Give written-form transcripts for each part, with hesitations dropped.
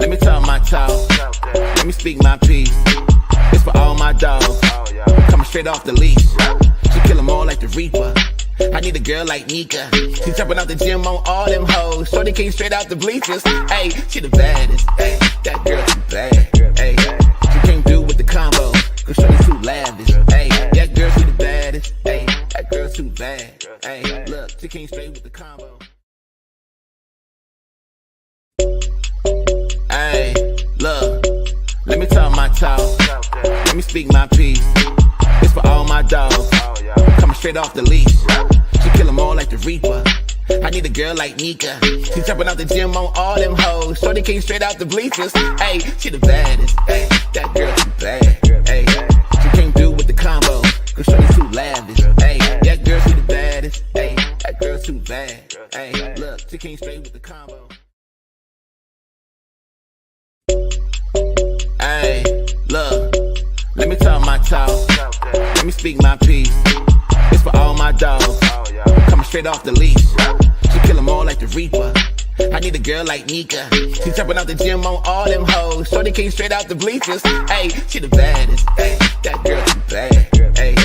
Let me talk my talk. Let me speak my piece. It's for all my dogs. Coming straight off the leash. She kill them all like the Reaper. I need a girl like MEKA. She jumping out the gym on all them hoes. Shorty came straight out the bleachers. Hey, she the baddest. Hey, that girl too bad. Hey, she came through with the combo. Cause shorty too lavish. Hey, that girl she the baddest. Hey, that girl too bad. Hey, look, she came straight with the combo. Hey, look, let me talk my talk. Let me speak my piece. It's for all my dogs. Coming straight off the leash. She kill them all like the Reaper. I need a girl like MEKA. She jumping out the gym on all them hoes. Shorty came straight out the bleachers. Hey, she the baddest. Hey, that girl too bad. Hey, she came through with the combo. Cause shorty too lavish. Hey, that girl she the baddest. Hey, that girl too bad. Hey, look, she came straight with the combo. Hey, look, let me talk my talk. Let me speak my piece. It's for all my dogs. Coming straight off the leash. She kill them all like the Reaper. I need a girl like MEKA. She jumping out the gym on all them hoes. Shorty came straight out the bleachers. Hey, she the baddest. Hey, that girl too bad. Hey,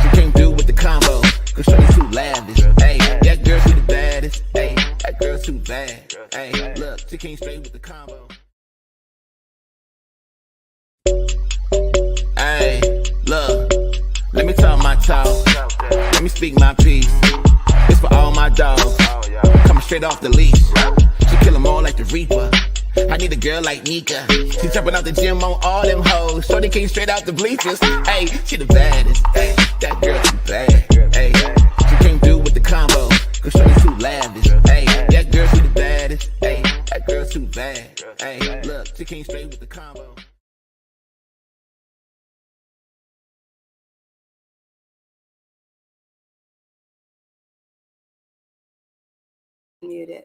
she came through with the combo. Cause shorty too lavish. Hey, that girl she the baddest. Hey, that girl too bad. Hey, look, she came straight with the combo. Hey, look, let me talk my talk. Let me speak my piece. It's for all my dogs. Coming straight off the leash. She kill them all like the Reaper. I need a girl like MEKA. She jumping out the gym on all them hoes. Shorty came straight out the bleachers. Hey, she the baddest. Hey, that girl too bad. Hey, she came through with the combo. Cause shorty too lavish. Hey, that girl she the baddest. Hey, that girl too bad. Hey, look, she came straight with the combo. Muted.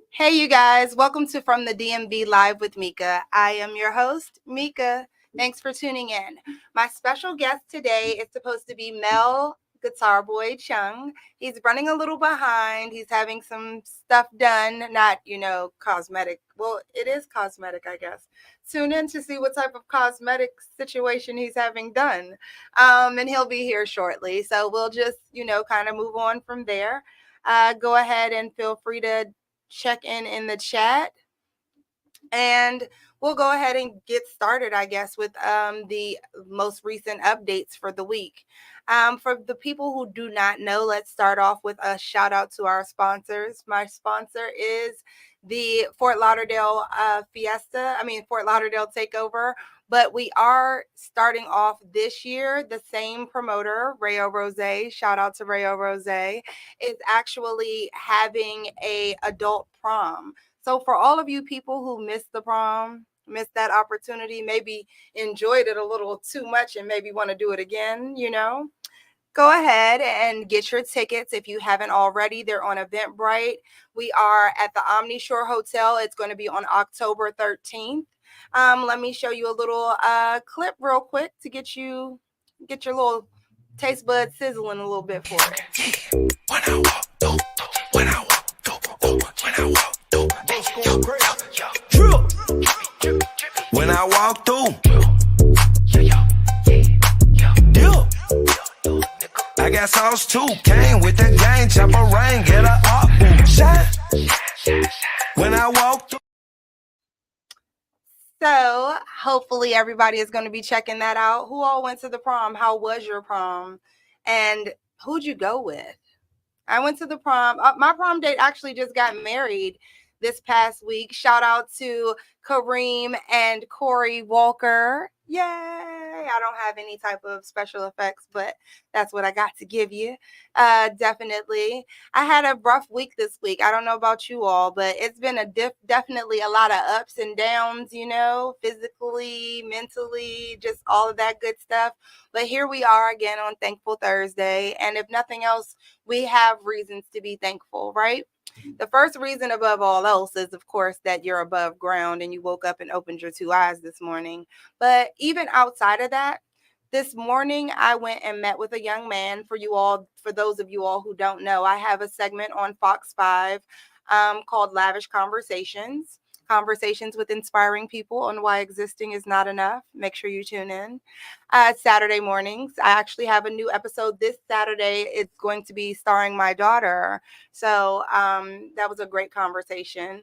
Hey, you guys. Welcome to From the DMV Live with MEKA. I am your host, MEKA. Thanks for tuning in. My special guest today is supposed to be Guitarboi Chung. He's running a little behind. He's having some stuff done, not, cosmetic. Well, it is cosmetic, I guess. Tune in to see what type of cosmetic situation he's having done. And he'll be here shortly. So we'll just, kind of move on from there. Go ahead and feel free to check in the chat. And we'll go ahead and get started, I guess, with the most recent updates for the week. For the people who do not know, let's start off with a shout out to our sponsors. My sponsor is the Fort Lauderdale Fort Lauderdale Takeover. But we are starting off this year, the same promoter, Rayo Rose, shout out to Rayo Rose, is actually having a adult prom. So for all of you people who missed the prom, missed that opportunity, maybe enjoyed it a little too much and maybe want to do it again, go ahead and get your tickets if you haven't already. They're on Eventbrite. We are at the Omni Shore Hotel. It's going to be on October 13th. Let me show you a little clip real quick to get your little taste bud sizzling a little bit for it. When I walk through, when I walk through, when I walk through, when I walk through, I got sauce too, came with the gang, chopper rain, get her up, shine. When I walk through. So hopefully everybody is going to be checking that out. Who all went to the prom? How was your prom? And who'd you go with? I went to the prom. My prom date actually just got married this past week. Shout out to Kareem and Corey Walker. Yay! I don't have any type of special effects, but that's what I got to give you. Definitely. I had a rough week this week. I don't know about you all, but it's been definitely a lot of ups and downs, physically, mentally, just all of that good stuff. But here we are again on Thankful Thursday. And if nothing else, we have reasons to be thankful, right? The first reason above all else is, of course, that you're above ground and you woke up and opened your two eyes this morning. But even outside of that, this morning I went and met with a young man. For those of you all who don't know, I have a segment on Fox 5 called Lavish Conversations. conversations with inspiring people on why existing is not enough. Make sure you tune in. Saturday mornings, I actually have a new episode this Saturday. It's going to be starring my daughter. So that was a great conversation.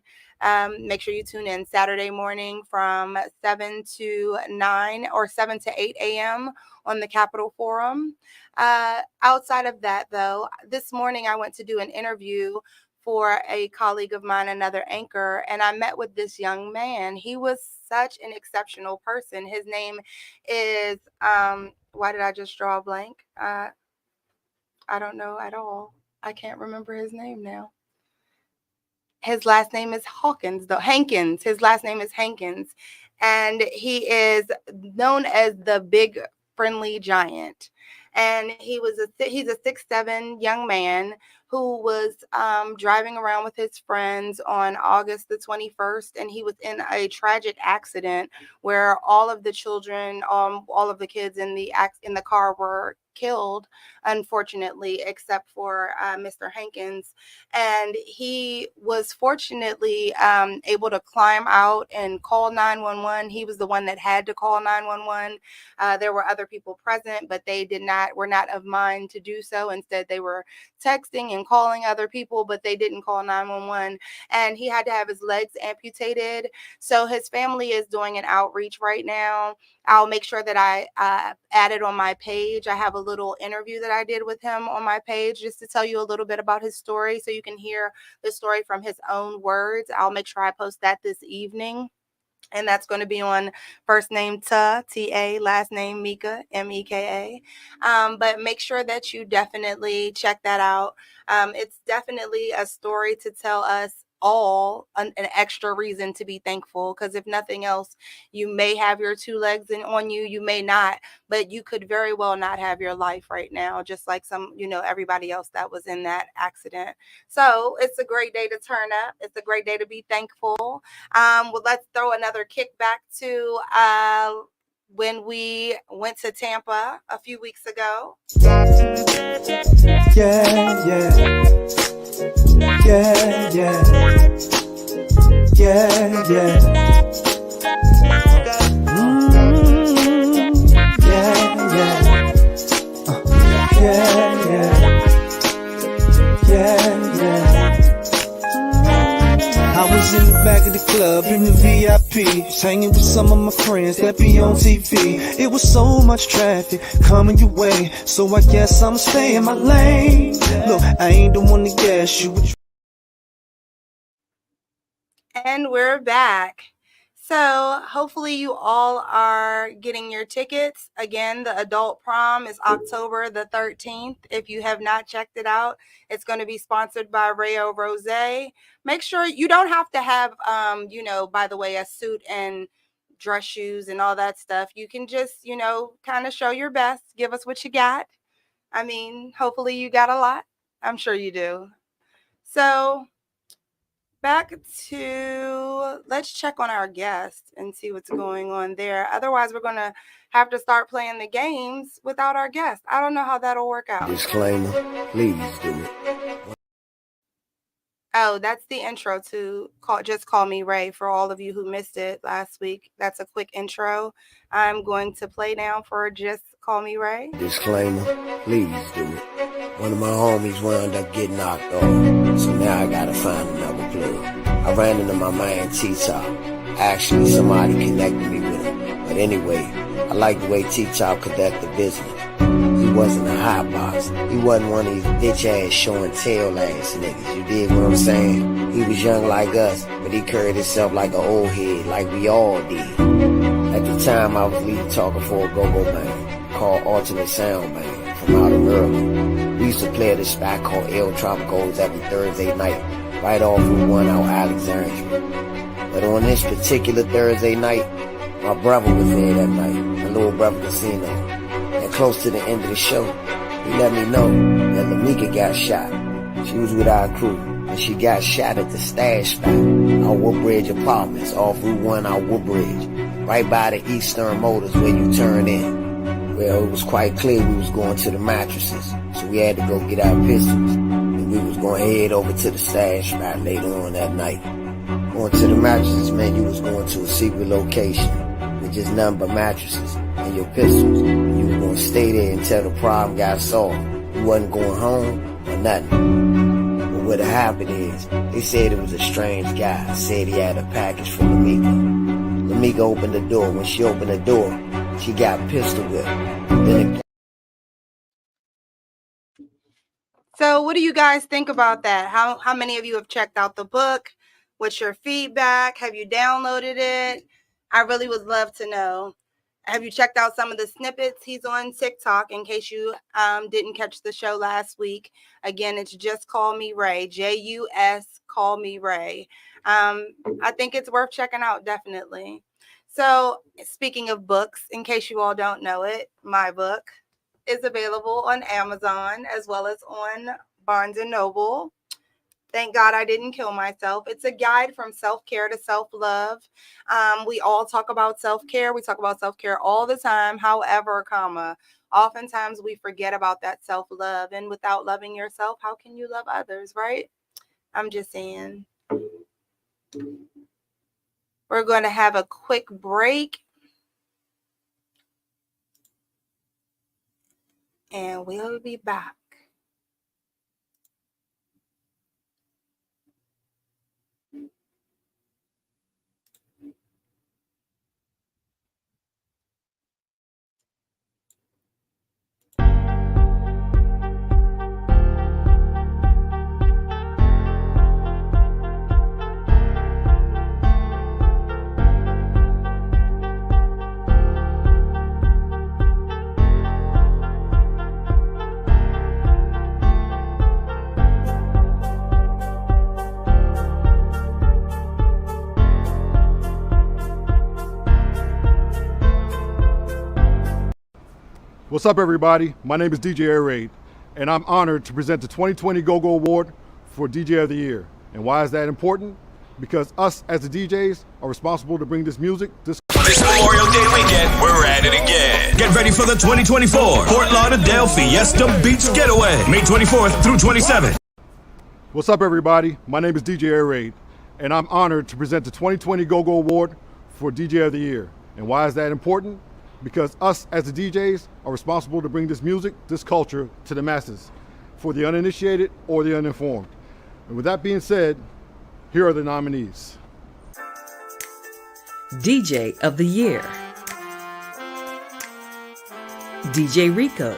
Make sure you tune in Saturday morning from 7 to 9 or 7 to 8 a.m. on the Capitol Forum. Outside of that, though, this morning I went to do an interview for a colleague of mine, another anchor, and I met with this young man. He was such an exceptional person. His name is, why did I just draw a blank? I don't know at all. I can't remember his name now. His last name is Hawkins, though. Hankins. His last name is Hankins. And he is known as the Big Friendly Giant. And he's a 6'7" young man who was driving around with his friends on August the 21st, and he was in a tragic accident where all of the children, all of the kids in the car were killed, unfortunately, except for Mr. Hankins. And he was fortunately able to climb out and call 911. He was the one that had to call 911. There were other people present, but they were not of mind to do so. Instead, they were texting and calling other people, but they didn't call 911. And he had to have his legs amputated. So his family is doing an outreach right now. I'll make sure that I add it on my page. I have a little interview that I did with him on my page just to tell you a little bit about his story so you can hear the story from his own words. I'll make sure I post that this evening. And that's going to be on first name T-A, last name MEKA, MEKA. But make sure that you definitely check that out. It's definitely a story to tell us all an extra reason to be thankful, because if nothing else, you may have your two legs on you, you may not, but you could very well not have your life right now, just like everybody else that was in that accident. So it's a great day to turn up. It's a great day to be thankful. Well, let's throw another kick back to when we went to Tampa a few weeks ago. I was in the back of the club in the VIP, just hanging with some of my friends that be on TV. It was so much traffic coming your way, so I guess I'ma stay in my lane. Look, I ain't the one to gas you. And we're back. So hopefully you all are getting your tickets. Again, the adult prom is October the 13th. If you have not checked it out, it's going to be sponsored by Rayo Rose. Make sure you don't have to have, by the way, a suit and dress shoes and all that stuff. You can just, kind of show your best. Give us what you got. I mean, hopefully you got a lot. I'm sure you do. So back to, let's check on our guest and see what's going on there. Otherwise, we're going to have to start playing the games without our guest. I don't know how that'll work out. Disclaimer, please do it. Oh, that's the intro to Just Call Me Ray for all of you who missed it last week. That's a quick intro. I'm going to play now for Just Call Me Ray. Disclaimer, please do it. One of my homies wound up getting knocked off, so now I gotta find another plug. I ran into my man T-Top. Actually, somebody connected me with him. But anyway, I like the way T-Top conducted business. He wasn't a hot box. He wasn't one of these bitch-ass show-and-tell ass niggas. You dig what I'm saying? He was young like us, but he carried himself like an old head, like we all did. At the time, I was lead talker for a go-go band called Alternate Sound Band from out in Maryland. We used to play at a spot called El Tropicals every Thursday night, right off Route 1 out Alexandria. But on this particular Thursday night, my brother was there that night, my little brother Casino. And close to the end of the show, he let me know that MEKA got shot. She was with our crew, and she got shot at the stash spot, our Woodbridge Apartments, off Route 1 out Woodbridge, right by the Eastern Motors where you turn in. Well, it was quite clear we was going to the mattresses, so we had to go get our pistols, and we was going to head over to the stash spot later on that night. Going to the mattresses meant you was going to a secret location with just nothing but mattresses and your pistols. You was going to stay there until the problem got solved. You wasn't going home or nothing. But what happened is, they said it was a strange guy. Said he had a package for MEKA. MEKA opened the door. When she opened the door, she got pistol whipped. Then So what do you guys think about that? How many of you have checked out the book? What's your feedback? Have you downloaded it? I really would love to know. Have you checked out some of the snippets? He's on TikTok in case you didn't catch the show last week. Again, it's Just Call Me Ray, J-U-S, Call Me Ray. I think it's worth checking out, definitely. So speaking of books, in case you all don't know it, my book is available on Amazon as well as on Barnes & Noble. Thank God I didn't kill myself. It's a guide from self-care to self-love. We all talk about self-care. We talk about self-care all the time. However, oftentimes we forget about that self-love. And without loving yourself, how can you love others, right? I'm just saying. We're going to have a quick break. And we'll be back. What's up, everybody? My name is DJ Air Raid, and I'm honored to present the 2020 GoGo Award for DJ of the Year. And why is that important? Because us as the DJs are responsible to bring this music, This Memorial Day weekend, we're at it again. Get ready for the 2024 Fort Lauderdale Fiesta Beach Getaway, May 24th through 27th. What's up, everybody? My name is DJ Air Raid, and I'm honored to present the 2020 GoGo Award for DJ of the Year. And why is that important? Because us as the DJs are responsible to bring this music, this culture to the masses, for the uninitiated or the uninformed. And with that being said, here are the nominees. DJ of the Year, DJ Rico,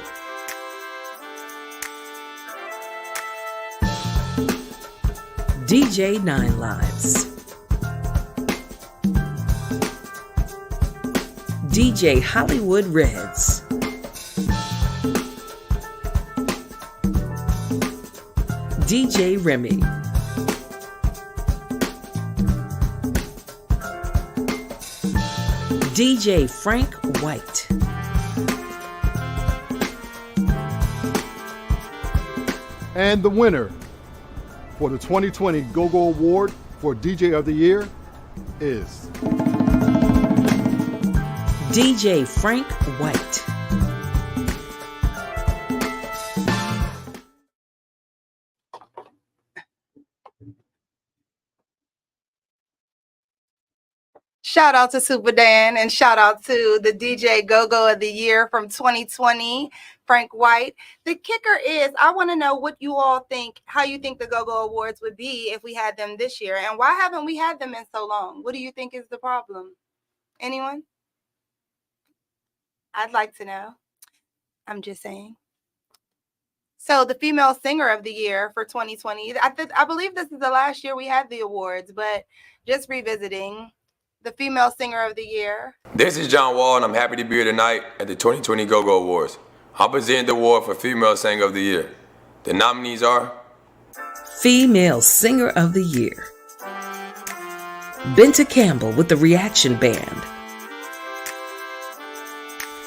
DJ Nine Lives, DJ Hollywood Reds, DJ Remy, DJ Frank White, And the winner for the 2020 GoGo Award for DJ of the Year is DJ Frank White. Shout out to Super Dan and shout out to the DJ GoGo of the Year from 2020, Frank White. The kicker is, I want to know what you all think, how you think the GoGo Awards would be if we had them this year, and why haven't we had them in so long? What do you think is the problem? Anyone? I'd like to know. I'm just saying. So the Female Singer of the Year for 2020, I believe this is the last year we had the awards, but just revisiting. The Female Singer of the Year. This is John Wall, and I'm happy to be here tonight at the 2020 GoGo Awards. I'll present the award for Female Singer of the Year. The nominees are Female Singer of the Year, Benta Campbell with the Reaction Band,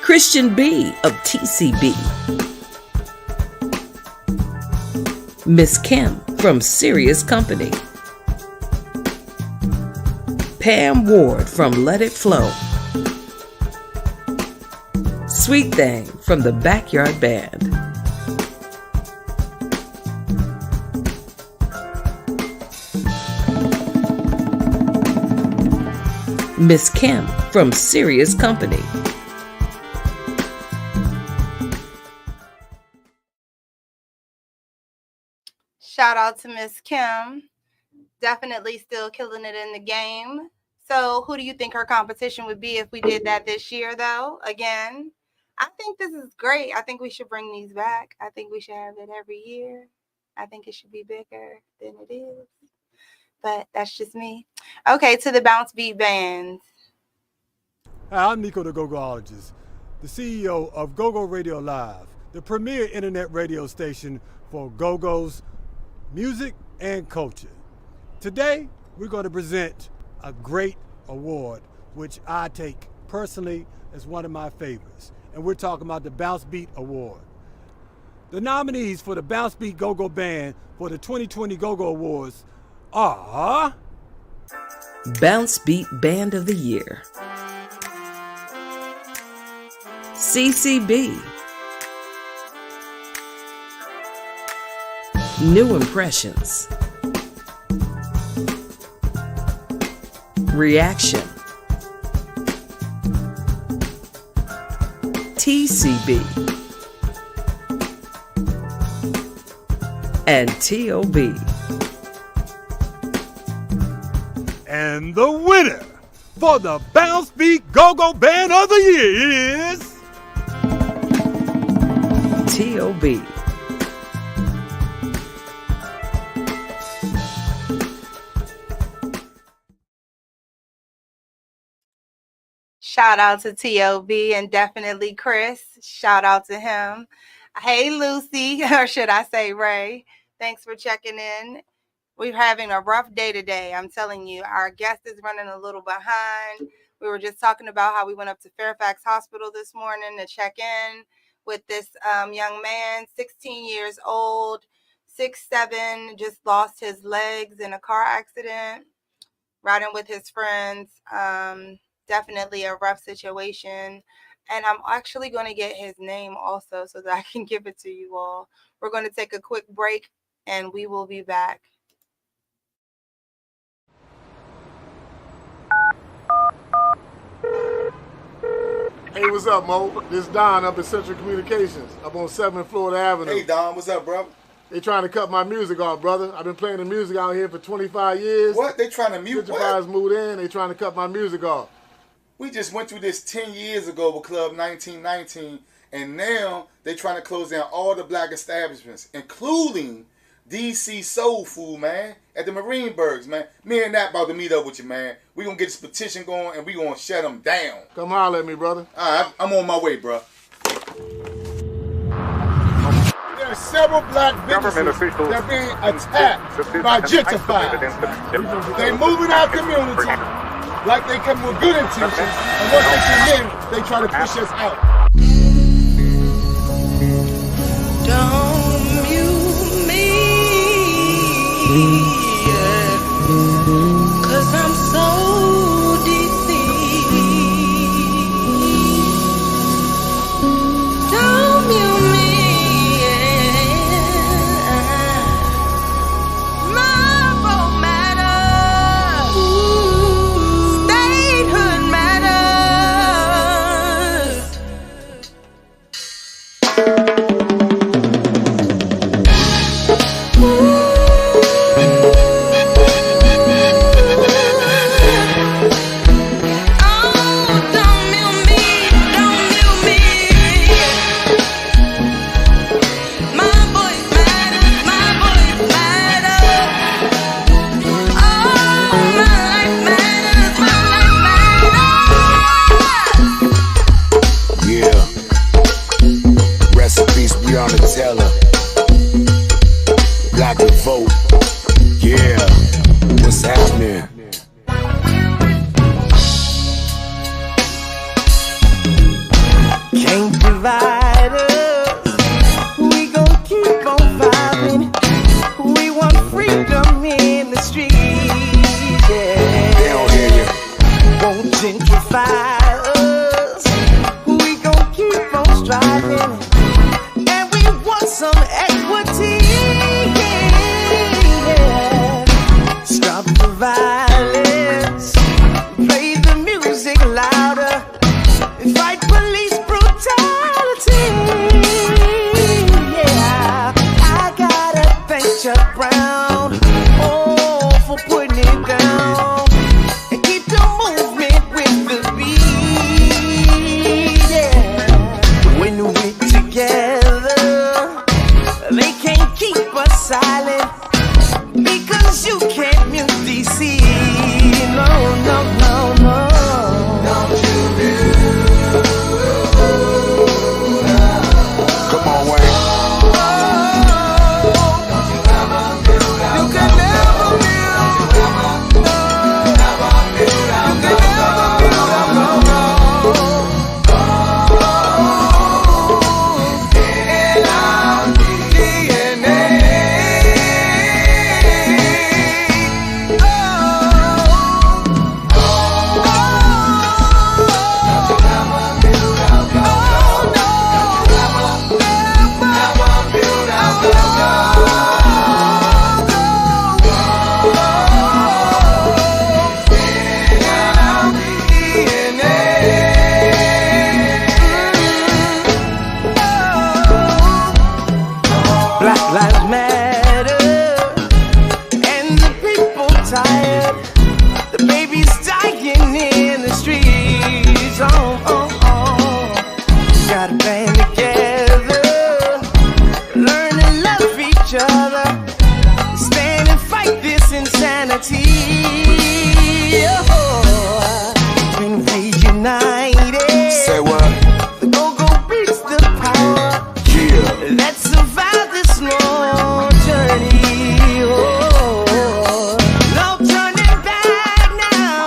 Christian B of TCB, Miss Kim from Serious Company, Pam Ward from Let It Flow, Sweet Thing from the Backyard Band, Miss Kim from Serious Company. Shout out to Miss Kim. Definitely still killing it in the game. So who do you think her competition would be if we did that this year, though? Again, I think this is great. I think we should bring these back. I think we should have it every year. I think it should be bigger than it is. But that's just me. Okay, to the Bounce Beat Band. Hi, I'm Nico the Go-Gologist, the CEO of Go-Go Radio Live, the premier internet radio station for Go-Go's music and culture. Today, we're going to present a great award, which I take personally as one of my favorites. And we're talking about the Bounce Beat Award. The nominees for the Bounce Beat Go-Go Band for the 2020 Go-Go Awards are... Bounce Beat Band of the Year, CCB, New Impressions, Reaction, TCB, and TOB. And the winner for the Bounce Beat Go-Go Band of the Year is... TOB. Shout out to TOB and definitely Chris. Shout out to him. Hey, Lucy, or should I say Ray? Thanks for checking in. We're having a rough day today. I'm telling you, our guest is running a little behind. We were just talking about how we went up to Fairfax Hospital this morning to check in with this young man, 16 years old, 6'7", just lost his legs in a car accident, riding with his friends. Definitely a rough situation. And I'm actually going to get his name also so that I can give it to you all. We're going to take a quick break and we will be back. Hey, what's up, Mo? This is Don up at Central Communications, up on 7th Florida Avenue. Hey, Don, what's up, bro? They trying to cut my music off, brother. I've been playing the music out here for 25 years. What? They trying to mute what? Moved in, they trying to cut my music off. We just went through this 10 years ago with Club 1919, and now they trying to close down all the black establishments, including DC Soul Food, man, at the Marineburgs, man. Me and that about to meet up with you, man. We gonna get this petition going, and we gonna shut them down. Come holler at me, brother. All right, I'm on my way, bro. There are several black businesses that are being attacked by gentrifiers. They move in our community like they come with good intentions, and once they come in, they try to push us out. Don't mute me, yeah, 'cause I'm so deceived. Don't mute me, yeah. My vote matters. Statehood matters. Black vote, yeah, what's happening? Can't divide us. We gon' keep on vibing. We want freedom in the streets. Yeah. They don't hear you. Won't gentrify us. We gon' keep on striving. And we want some equity. Yeah. Chuck Brown. Oh, for putting it down. And keep the movement with the beat, yeah. When we're together, they can't keep us silent. Because you can't mute DC. No, no, no, no. Don't you do. Come on, Wayne. You can never Black Lives Matter, and the people tired. The babies dying in the streets. Oh, oh, oh. Gotta band together, learn to love each other, stand and fight this insanity. Oh, when we united, Say what? the go-go beats the power. Yeah. Let's survive this long journey. Oh, no turning back now.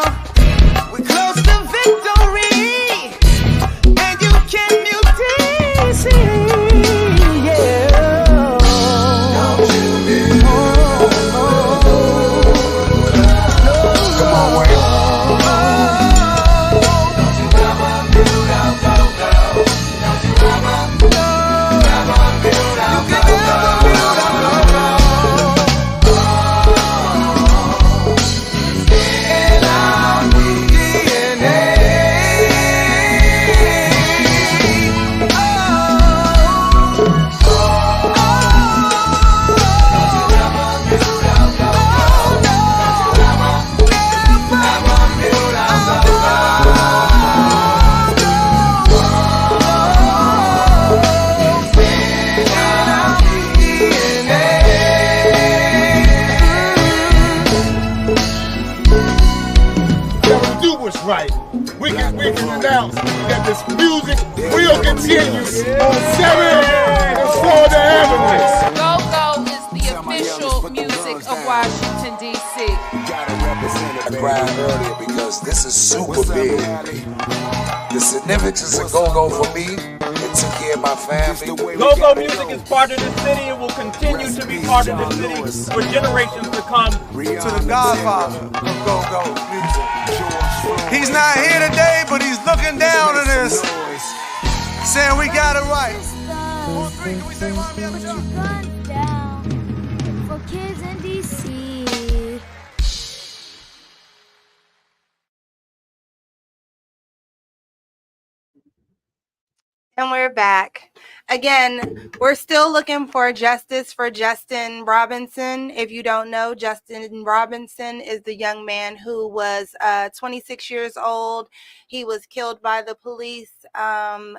We're close to victory, and you can mute this. Yeah. Don't you Come on, Wayne. Gotta do what's right. We can announce that this music will continue on 7 and Florida Avenue. Go-Go is the official music of Washington, D.C. I cried earlier because this is super big. The significance of go-go for me, it took care of my family. Go-Go music is part of the city and will continue to be part of the city for generations to come. To the godfather of go-go music. He's not here today, but he's looking down at us, saying we got it right. For kids in DC. And we're back. Again, we're still looking for justice for Justin Robinson. If you don't know, Justin Robinson is the young man who was 26 years old. He was killed by the police in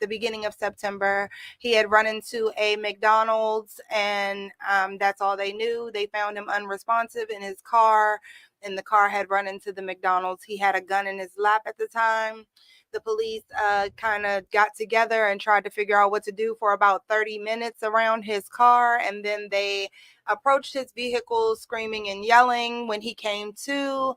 the beginning of September. He had run into a McDonald's, and that's all they knew. They found him unresponsive in his car, and the car had run into the McDonald's. He had a gun in his lap at the time. The police kind of got together and tried to figure out what to do for about 30 minutes around his car. And then they approached his vehicle screaming and yelling. When he came to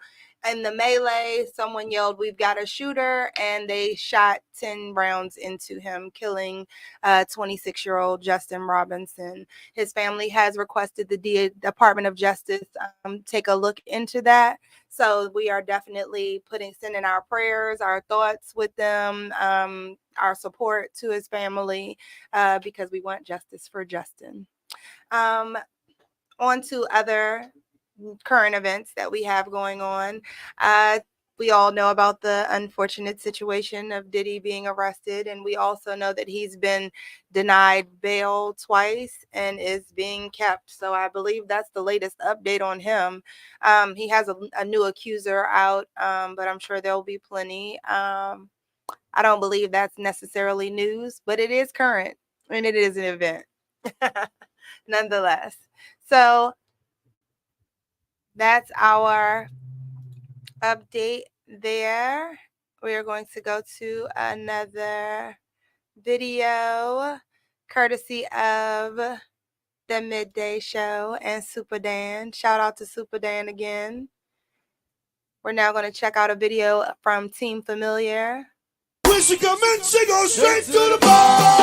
in the melee, someone yelled, "We've got a shooter," and they shot 10 rounds into him, killing 26-year-old Justin Robinson. His family has requested the Department of Justice take a look into that. So we are definitely sending our prayers, our thoughts with them, our support to his family, because we want justice for Justin. On to other current events that we have going on. We all know about the unfortunate situation of Diddy being arrested, and we also know that he's been denied bail twice and is being kept. So I believe that's the latest update on him. He has a new accuser out, but I'm sure there'll be plenty. I don't believe that's necessarily news, but it is current and it is an event nonetheless. So that's our update there. We are going to go to another video courtesy of the Midday Show and Super Dan. Shout out to Super Dan again. We're now going to check out a video from Team Familiar. When she come in, she goes straight to the bar.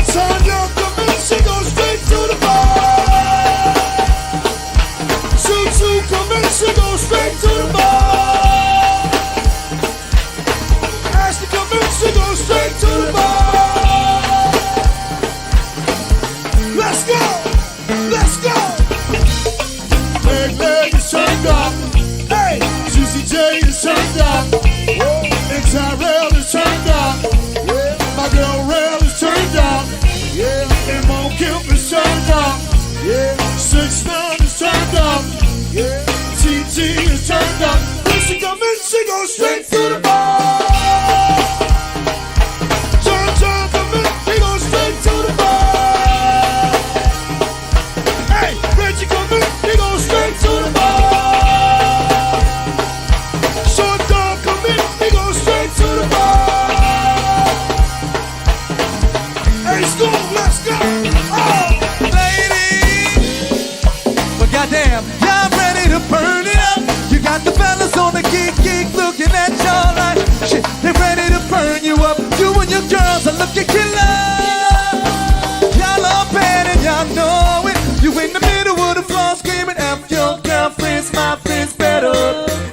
Sonya come in, she goes straight to the bar. Choo come in, she goes straight to the bar. Ashley come in, she goes straight to the bar. Let's go, let's go. Leg is turned up. Hey, Juicy J is turned up. And Tyrell is turned up. Yeah. My girl Rail is turned up. Yeah. And Mo Kemp is turned up. Yeah. 6ix9ine is turned up. Yeah. TT is turned up. When she come in, she goes straight to the bar. John come in, he goes straight to the bar. Hey, Reggie come in, he goes straight to the bar. Goddamn, y'all ready to burn it up? You got the fellas on the geek looking at y'all like shit. They ready to burn you up. You and your girls are looking killer. Y'all are bad and y'all know it. You in the middle of the floor screaming F your girlfriends, my friends better.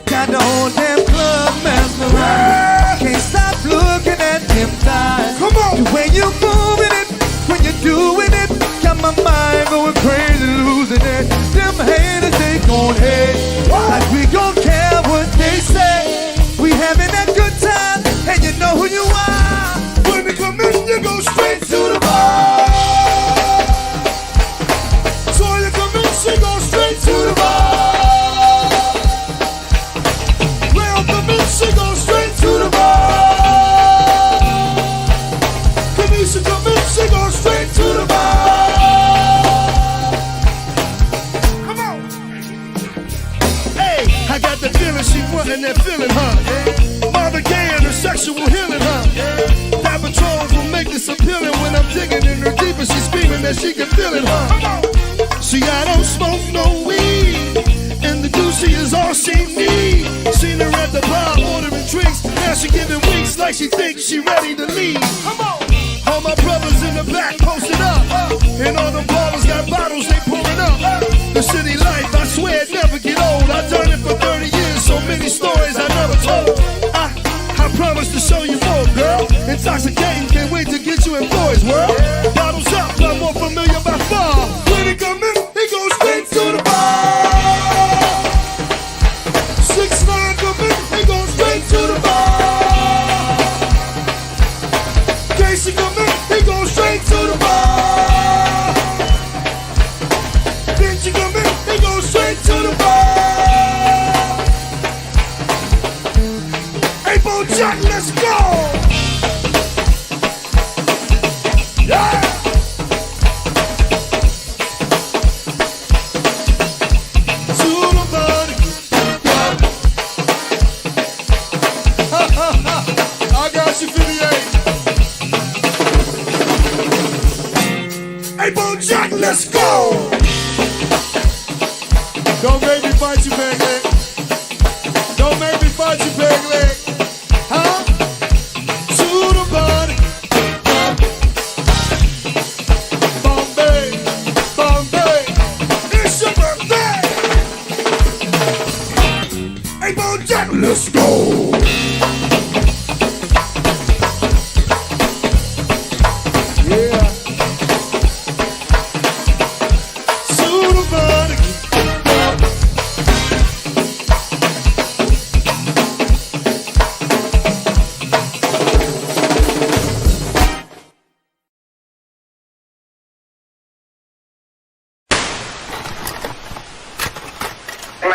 Got the whole damn club mesmerized. Can't stop looking at them thighs. Come on, the way you moving it, when you're doing it, got my mind going crazy, losing it. Them haters, they gon' hate. Like we gon' care what they say. We having that good time, and you know who you are. When they come in, you go straight to the bar. So you come in, she go straight to the bar. Rail come in, she go straight to the bar. Kanisha come in, she go straight to the bar. I got the feeling she wantin' that feeling, huh? Marvin Gaye and her sexual healing, huh? That Patrons will make this appealing when I'm digging in her deep and she's screaming that she can feel it, huh? See, I don't smoke no weed, and the Doozy is all she need. Seen her at the bar ordering drinks, now she giving winks like she thinks she ready to leave. Come on! All my brothers in the back posted up, and all the ballers got bottles they pouring up. The city life, I swear it never get old. I done it for 30 years, so many stories I never told. I promise to show you more, girl. Intoxicating, can't wait to get you in boys' world. Bottles up, I'm more familiar by far. When he come in, he goes straight to the bar. 6ix9ine come in, he goes straight to the bar. Casey come in, he goes straight to the bar. Benji come in, he goes straight to the bar. Hey, Bo Jack, let's go! Yeah! To the body. I got you, 58. Hey, Bo Jack, let's go! Don't make me fight you, peg leg. Don't make me fight you, peg leg. Huh? To the body. Bombay, Bombay. It's your birthday. Hey, Bo Jack, let's go. Yeah. To the body.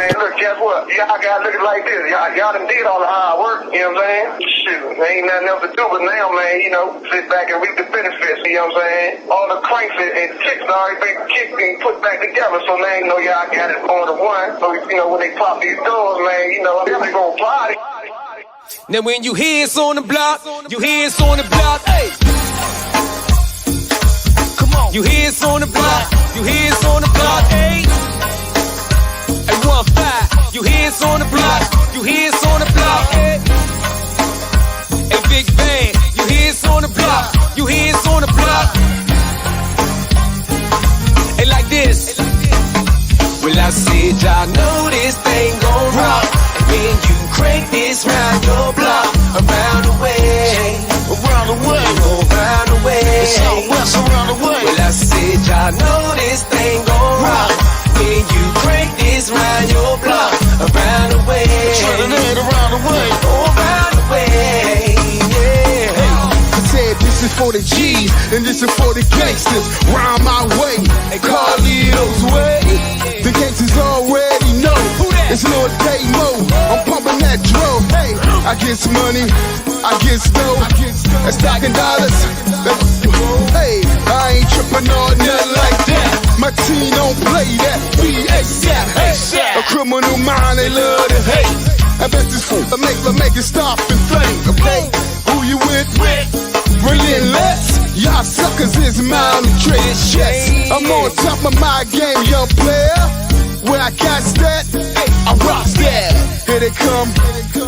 man. Look, guess what? Y'all gotta look at it like this. Y'all done did all the hard work, you know what I'm saying? Shoot, there ain't nothing else to do but now, man, you know, sit back and reap the benefits, you know what I'm saying? All the cranks and kicks already been kicked and put back together, so now you know y'all got it on the one. So, you know, when they pop these doors, man, you know, they gonna party. Now when you hear it's on the block, you hear it's on the block, hey. Come on. You hear it's on the block, you hear it's on the block, hey. Hey, 1-5, you hear it's on the block, you hear it's on the block, hey. Hey, Big Bang, you hear it's on the block, you hear it's on the block. Hey, like this. Well, I said y'all know this thing gon' rock when you crank this round your block, around the way, around the way, around the way, southwest around the way. Well, I said y'all know this thing gon' rock when you crank this round your block, around the way, turn it around the way, around the way, yeah. Hey, I said this is for the G's and this is for the gangsters. Round my way, Carlito's way. The gangsters already know it's Lord Damo. I'm pumping that drum. Hey, I get money, I get dough, and stacking dollars. Hey, I ain't tripping on nothing like that. My team don't play that. A criminal mind, they love to hate. I bet this fool make it stop and flame. Okay, who you with? Relentless. Y'all suckers is malnutrition. Yes, I'm on top of my game, young player. Where I catch that, I rock that. Here they come,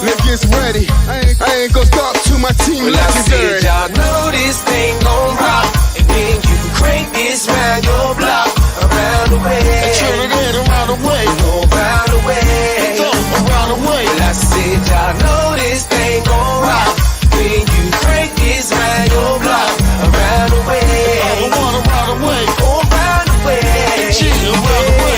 let's get ready. I ain't gon' stop to my team legendary. Y'all know this thing gon' rock, and then you can crank this round your block, around the way, and turn it around the way, around the way, around the way. Well, I said y'all know this thing gon' rock, when you crank this round your block, around the way, around the way, around the way, around the way.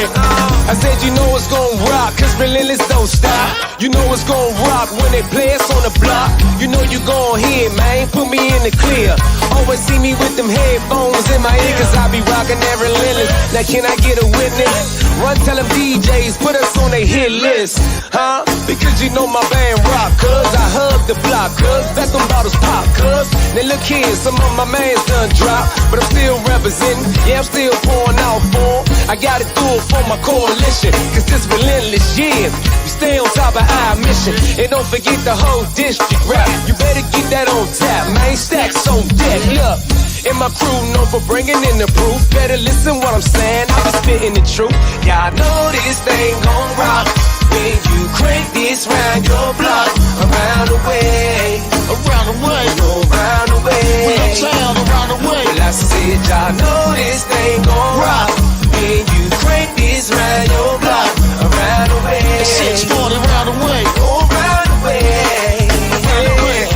I said you know it's gon' rock, cause relentless don't stop. You know it's gon' rock when they play us on the block. You know you gon' hear, man, put me in the clear. Always see me with them headphones in my ear, cause I be rockin' that relentless. Now can I get a witness? Run tell them DJs, put us on their hit list, huh? Because you know my band rock, cuz I hug the block, cuz bet them bottles pop, cuz. Now look here, some of my mans done drop, but I'm still representing, yeah, I'm still pouring out for 'em. I gotta do it for my coalition, cause this relentless, yeah. We stay on top of our mission, and don't forget the whole district rap. You better get that on tap, man, stacks on deck, look. And my crew known for bringing in the proof. Better listen what I'm saying, I be spitting the truth. Y'all know this thing gon' rock when you crank this round your block, around the way, around the way, around the way, around the way. Well, I said y'all know this thing gon' rock when you crank this round your block, around the way, 640 around the way, around the way, around the way.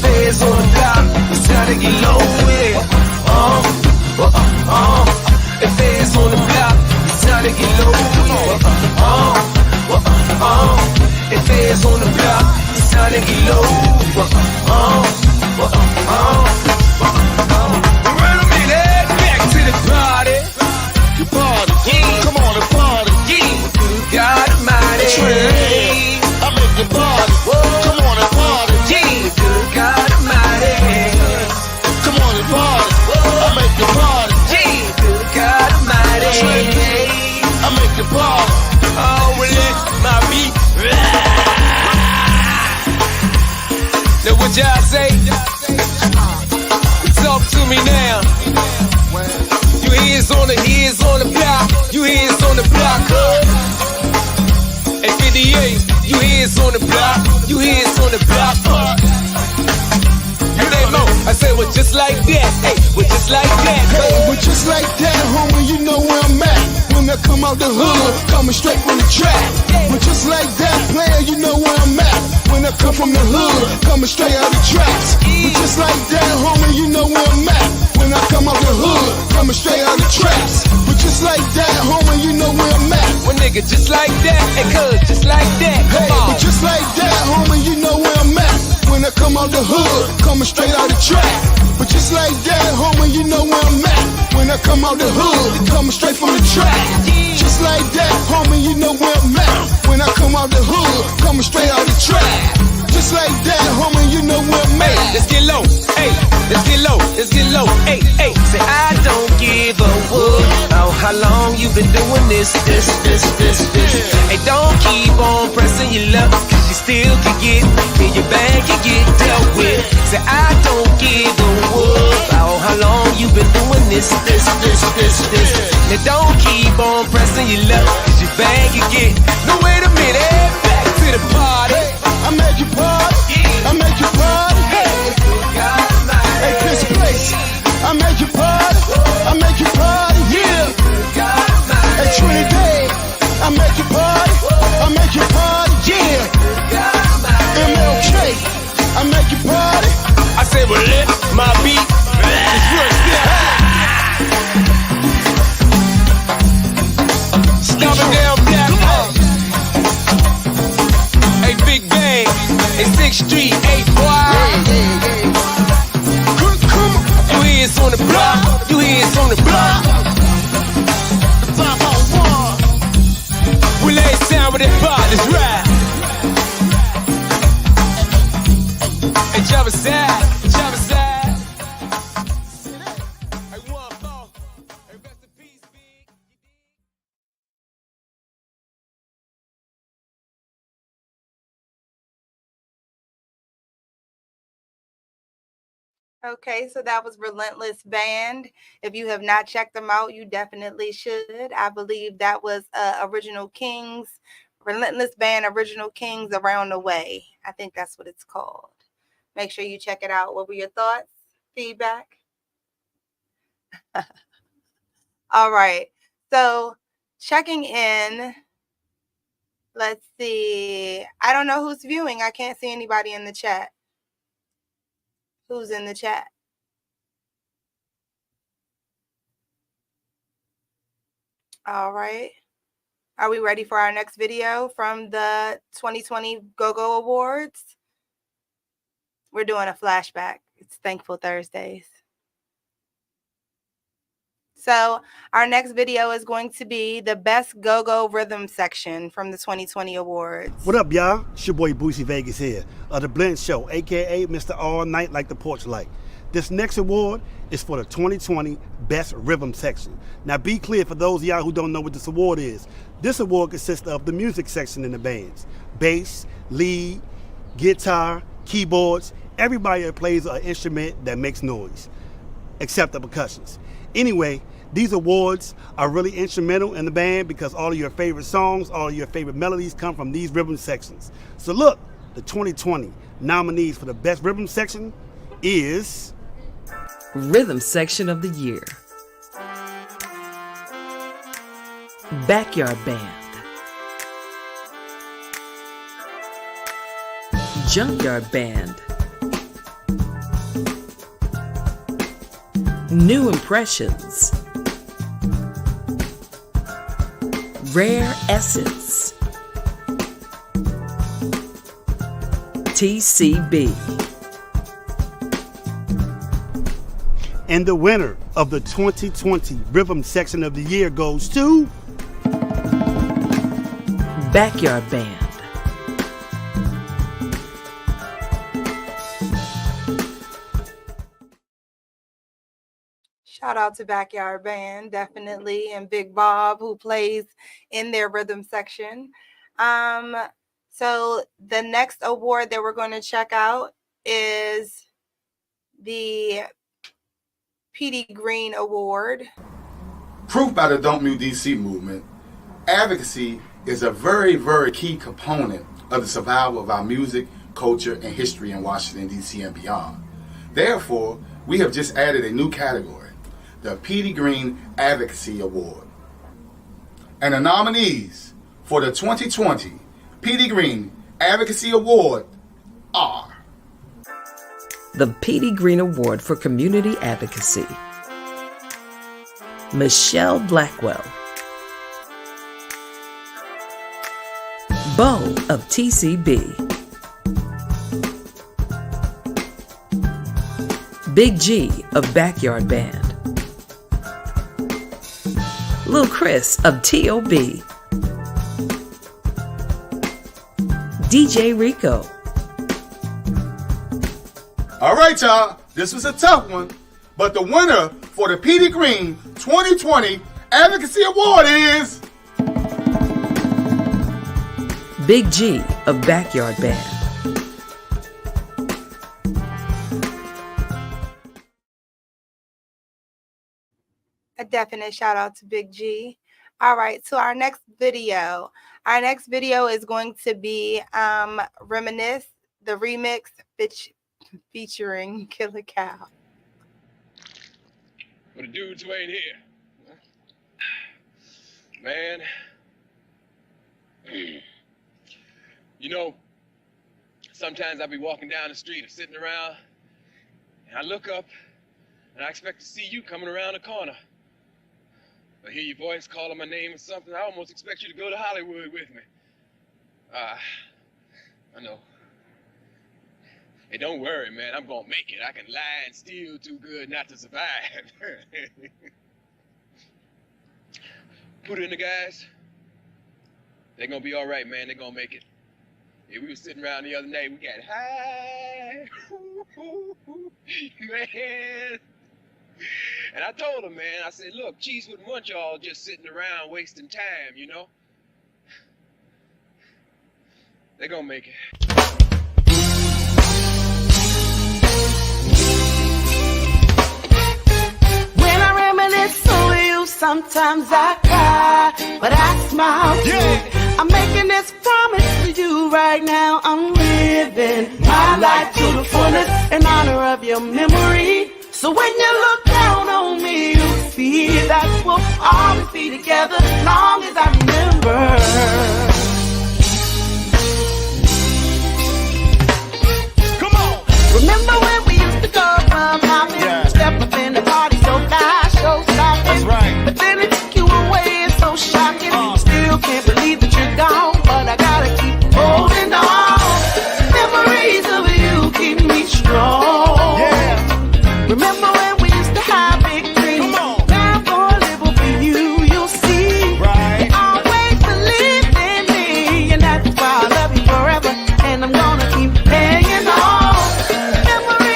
Feds on the block, it's time to get low with it. If feds on the block, it's time to get low with it. If feds on the block, it's time to get low with it. Wait a minute, back to the party. The party, yeah. Come on, the party, yeah. Good God Almighty, I make the party. Come on, the party, yeah. Good God Almighty, come on, the party. I make the party, yeah. Good God Almighty, I make the party. Oh, well, let my beat. Now what y'all say? Talk to me now. You hears on the block. You hears on the block, huh? At 58, you hears on the block. You hears on the block, huh? You name more. I say, well, just like that. Hey, well, just like that. Hey, well, just like that, homie, you know where I'm at. When I come out the hood, coming straight from the track. Well, just like that, player, you know where I'm at. When I come from the hood, coming straight out the tracks. Well, just like that, homie, you know where I'm at. When I come out the hood, coming straight out the tracks. But just like that, homie, you know where I'm at. Well, nigga, just like that. Hey, cuz, just like that. Hey, but just like that, homie, you know where I'm at. When I come out the hood, coming straight out the track. But just like that, homie, you know where I'm at. When When I come out the hood, it coming straight from the track. Just like that, homie, you know where I'm at. When I come out the hood, coming straight out the track. Just like that, homie, you know where I'm at. Let's get low, hey, let's get low, let's get low, hey, hey. Say I don't give a whoop about how long you been doing this. Hey, don't keep on pressing your luck, cause you still can get in your bag and get dealt with. Say I don't give a whoop about how long you been doing this. Now don't keep on pressing your luck, cause your bag can get. No, wait a minute, back to the party. I make you party, I make you party. Hey, this place, I make you party, I make you party, yeah. Hey, Trinidad, I make you party, I make you party, yeah. MLK, I make you party. I say, well, let my beat is real still. Stop it down, black hole. Hey, Big Bang, hey, 6th Street, hey, boy. You hear it's on the block, you hear it's on the block. 501. We lay it down with that bar, let's ride. Hey, jump aside, jump aside. Hey, 1-4. Hey, rest in peace, Big. Okay, so that was Relentless Band. If you have not checked them out, you definitely should. I believe that was Original Kings, Relentless Band, Original Kings Around the Way. I think that's what it's called. Make sure you check it out. What were your thoughts? Feedback? All right. So checking in. Let's see. I don't know who's viewing. I can't see anybody in the chat. Who's in the chat? All right. Are we ready for our next video from the 2020 Go-Go Awards? We're doing a flashback. It's Thankful Thursdays. So our next video is going to be the best go-go rhythm section from the 2020 awards. What up, y'all? It's your boy Boosie Vegas here of The Blend Show, aka Mr. All Night Like the Porch Light. This next award is for the 2020 Best Rhythm Section. Now be clear for those of y'all who don't know what this award is. This award consists of the music section in the bands. Bass, lead, guitar, keyboards, everybody that plays an instrument that makes noise, except the percussions. Anyway, these awards are really instrumental in the band because all of your favorite songs, all of your favorite melodies come from these rhythm sections. So look, the 2020 nominees for the Best Rhythm Section is... Rhythm Section of the Year. Backyard Band. Junkyard Band. New Impressions. Rare Essence. TCB. And the winner of the 2020 Rhythm Section of the Year goes to... Backyard Band. Shout out to Backyard Band, definitely, and Big Bob, who plays in their rhythm section. So the next award that we're going to check out is the Petey Green Award. Proof by the Don't Mute DC movement, advocacy is a very, very key component of the survival of our music, culture, and history in Washington, D.C. and beyond. Therefore, we have just added a new category, the Petey Green Advocacy Award. And the nominees for the 2020 Petey Green Advocacy Award are... The Petey Green Award for Community Advocacy. Michelle Blackwell. Bo of TCB. Big G of Backyard Band. Lil Chris of T.O.B., DJ Rico. All right, y'all. This was a tough one, but the winner for the Petey Green 2020 Advocacy Award is Big G of Backyard Band. A definite shout out to Big G. All right, so our next video. Our next video is going to be Reminisce, the remix featuring Killer Cow. For the dudes who ain't here. Man. You know, sometimes I be walking down the street or sitting around, and I look up, and I expect to see you coming around the corner. I hear your voice calling my name or something. I almost expect you to go to Hollywood with me. I know. Hey, don't worry, man. I'm gonna make it. I can lie and steal too good not to survive. Put in the guys. They're gonna be all right, man. They're gonna make it. Yeah, we were sitting around the other night. We got high. Man. And I told him, man, I said, look, Cheese wouldn't want y'all just sitting around wasting time, you know? They're gonna make it. When I reminisce on you, sometimes I cry, but I smile too. I'm making this promise to you right now. I'm living my life to the fullest in honor of your memory. So when you look down on me, you see that we'll always be together long as I remember. Come on! Remember when we used to go from hopping, step up in the party so fast, show stopping. That's right. But then it took you away, it's so shocking. Still can't believe that you're gone, but I gotta keep holding on. Memories of you keep me strong. Yeah. Remember when we used to have big dreams? Now I'm gonna live up for you, you'll see. Right. You always believed in me, and that's why I love you forever. And I'm gonna keep hanging on. Memories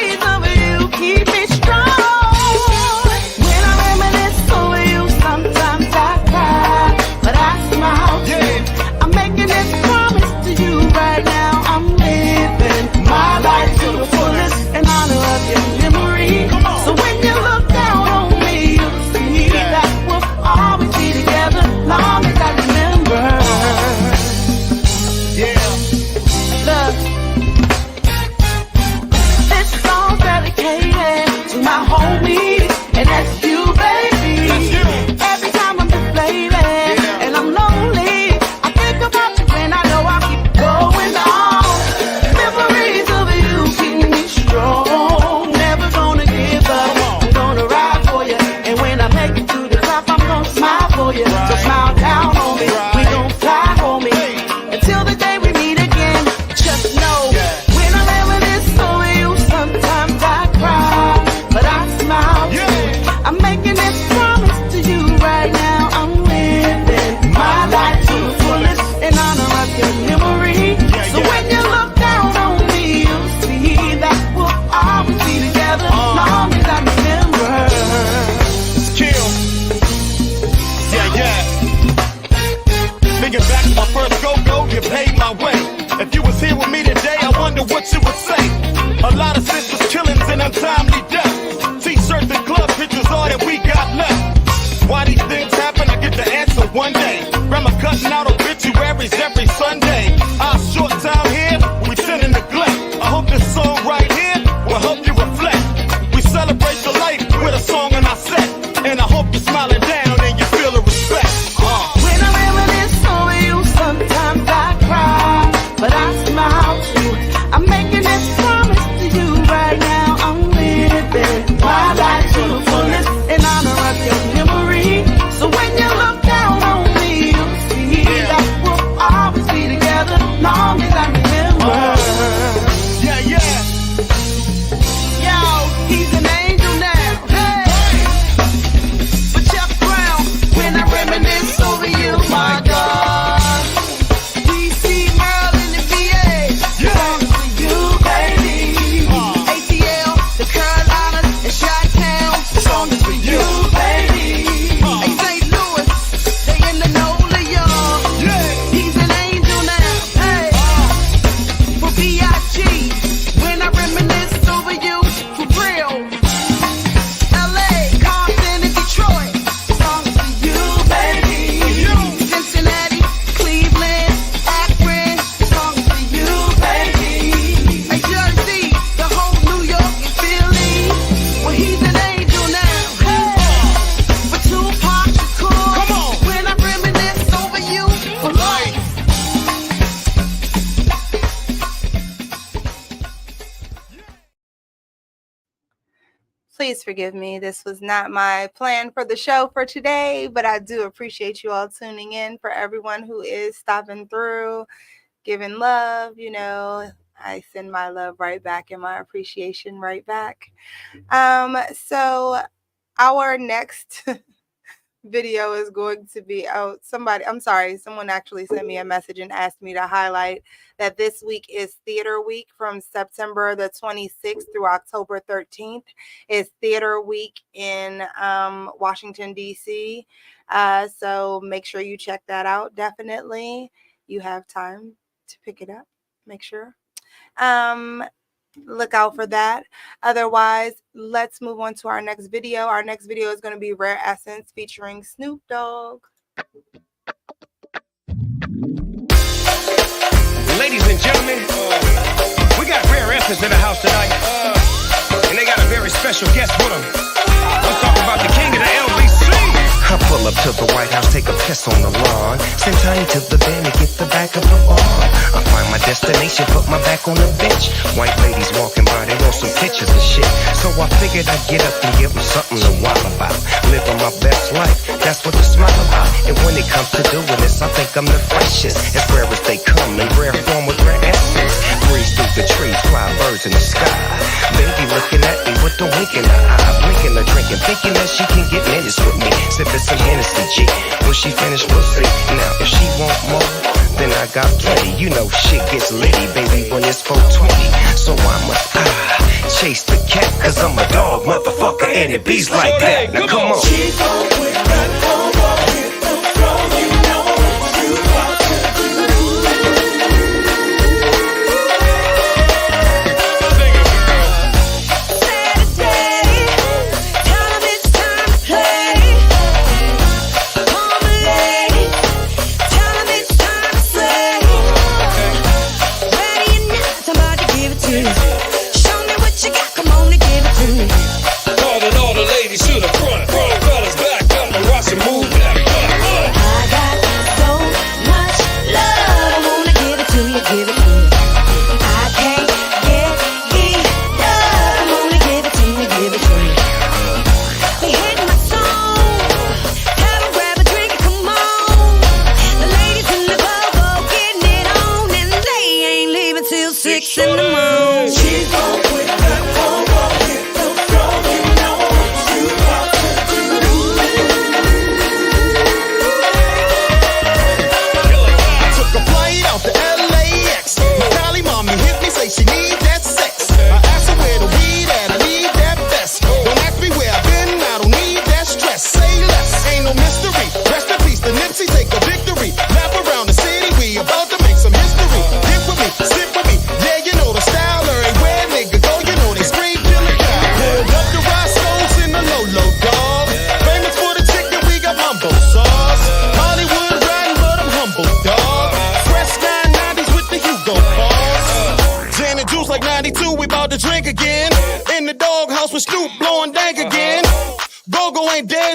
Please forgive me. This was not my plan for the show for today, but I do appreciate you all tuning in. For everyone who is stopping through, giving love, I send my love right back and my appreciation right back. So our next video is going to be someone actually sent me a message and asked me to highlight that this week is Theater Week from September the 26th through October 13th. It's Theater Week in Washington, D.C. So make sure you check that out. Definitely. You have time to pick it up. Make sure. Look out for that. Otherwise, let's move on to our next video. Our next video is going to be Rare Essence featuring Snoop Dogg. Ladies and gentlemen, we got Rare Essence in the house tonight, and they got a very special guest with them. I'm talking about the king of the LBC. I pull up to the White House, take a piss on the lawn. Send Tiny to the band and get the back of the arm. I find my destination, put my back on the bench. White ladies walking by, they want some pictures and shit. So I figured I'd get up and give them something to while about. Living my best life, that's what the smile about. And when it comes to doing this, I think I'm the freshest. As rare as they come, in rare form with rare essence. Breeze through the trees, fly birds in the sky. Baby looking at me with the wink in her eye. Blinking or drinking, thinking that she can get minutes with me. Sipping some Hennessy G. When she finished, we'll see. Now if she want more, then I got plenty. You know shit gets litty, baby, when it's 420. So I must chase the cat, cause I'm a dog, motherfucker, and it beats like that. Now come on. She gon' quit that go-go, hit the floor, you know what you got to do.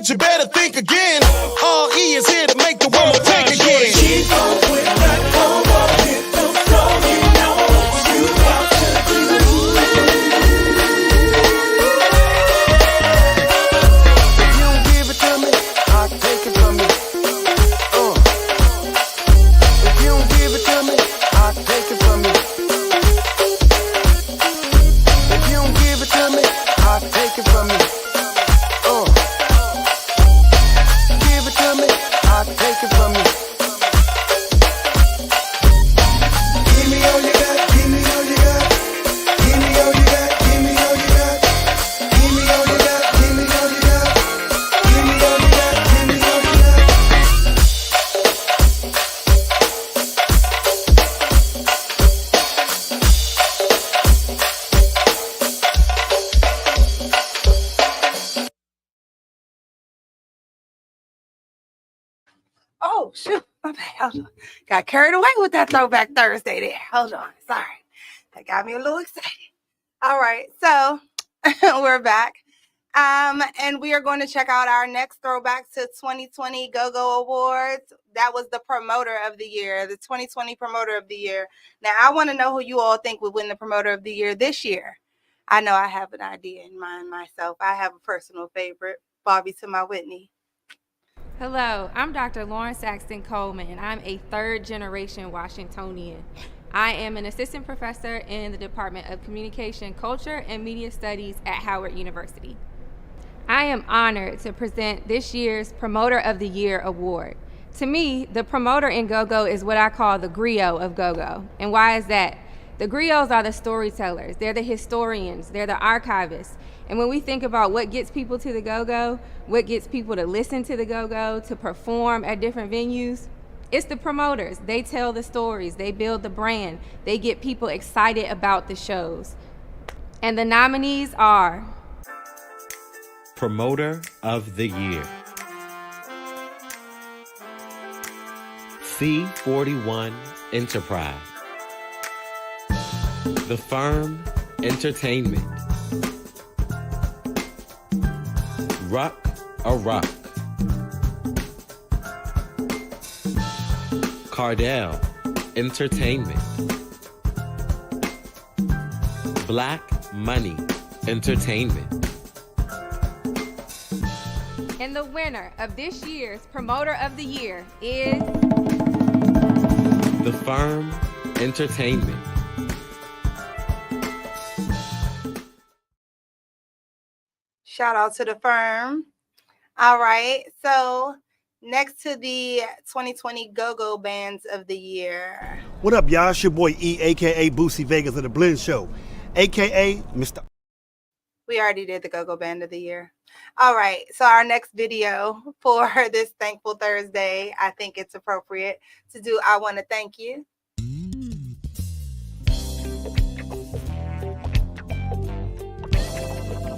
You better think again. R.E. is here to make the woman think again. She gon' quit that go-go, hit the floor, you know what you got to do. If you don't give it to me, I'll take it from you. If you don't give it to me, I'll take it from you. If you don't give it to me, I'll take it from you. Take it from me. Give me all you got, give me all you got. Give me all you got, give me all you got. Give me all you got, give me all you got. Give me all you got, give me all you got. Oh, shoot. My bad. Hold on. Got carried away with that Throwback Thursday there. Hold on. Sorry. That got me a little excited. All right. So we're back. And we are going to check out our next throwback to 2020 Go-Go Awards. That was the Promoter of the Year, the 2020 Promoter of the Year. Now, I want to know who you all think would win the Promoter of the Year this year. I know I have an idea in mind myself. I have a personal favorite, Bobby to my Whitney. Hello, I'm Dr. Lauren Saxton Coleman, and I'm a third-generation Washingtonian. I am an assistant professor in the Department of Communication, Culture, and Media Studies at Howard University. I am honored to present this year's Promoter of the Year award. To me, the promoter in go-go is what I call the griot of go-go. And why is that? The griots are the storytellers, they're the historians, they're the archivists. And when we think about what gets people to the go-go, what gets people to listen to the go-go, to perform at different venues, it's the promoters. They tell the stories, they build the brand, they get people excited about the shows. And the nominees are Promoter of the Year, C41 Enterprise, The Firm Entertainment, Ruck a Ruck, Cardell Entertainment, Black Money Entertainment. And the winner of this year's Promoter of the Year is The Firm Entertainment. Shout out to the firm. All right, so next to the 2020 Go-Go Bands of the Year. What up, y'all? It's your boy E, a.k.a. Boosie Vegas of The Blend Show, a.k.a. Mr. We already did the Go-Go Band of the Year. All right, so our next video for this Thankful Thursday, I think it's appropriate to do I Want to Thank You.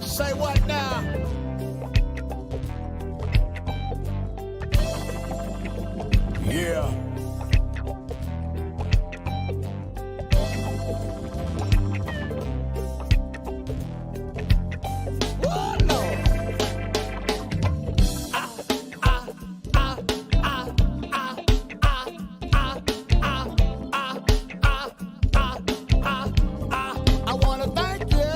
Say what now? Yeah. I wanna thank you.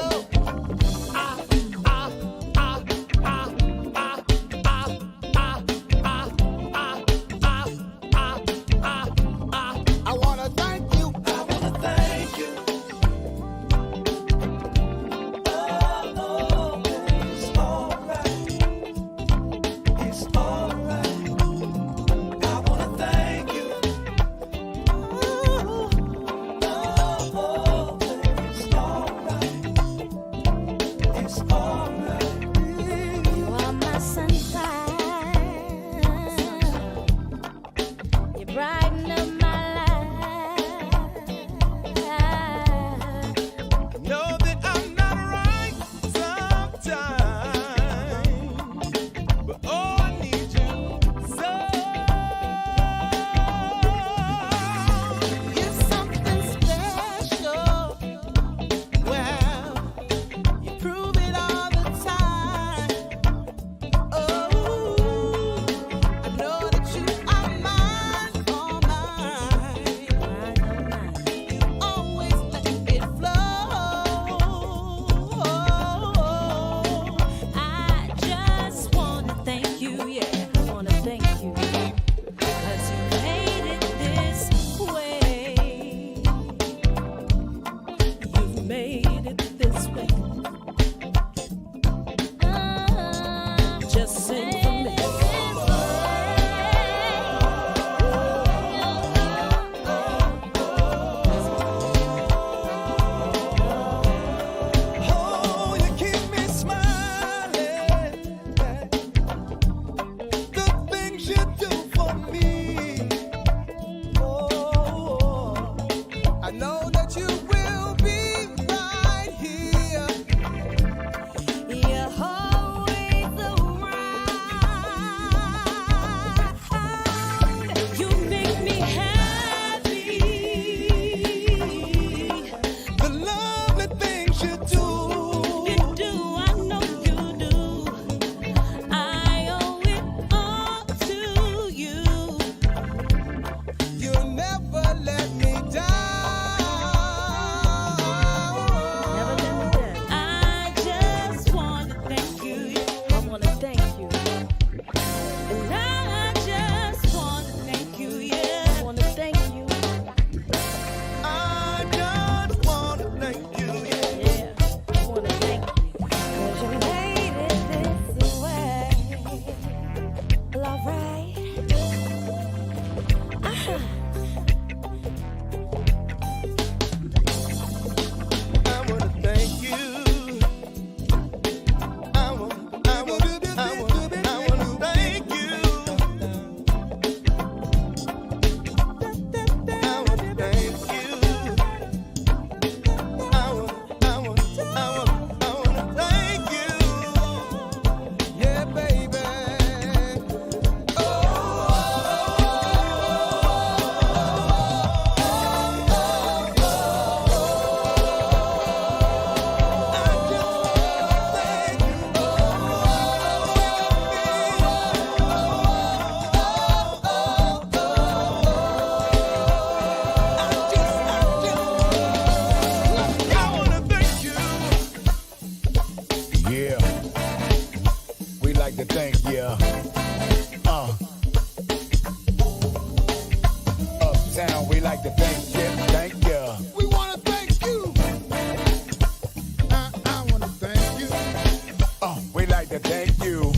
like to thank you. Uptown, we like to thank you, thank you. We want to thank you. I want to thank you. We like to thank you.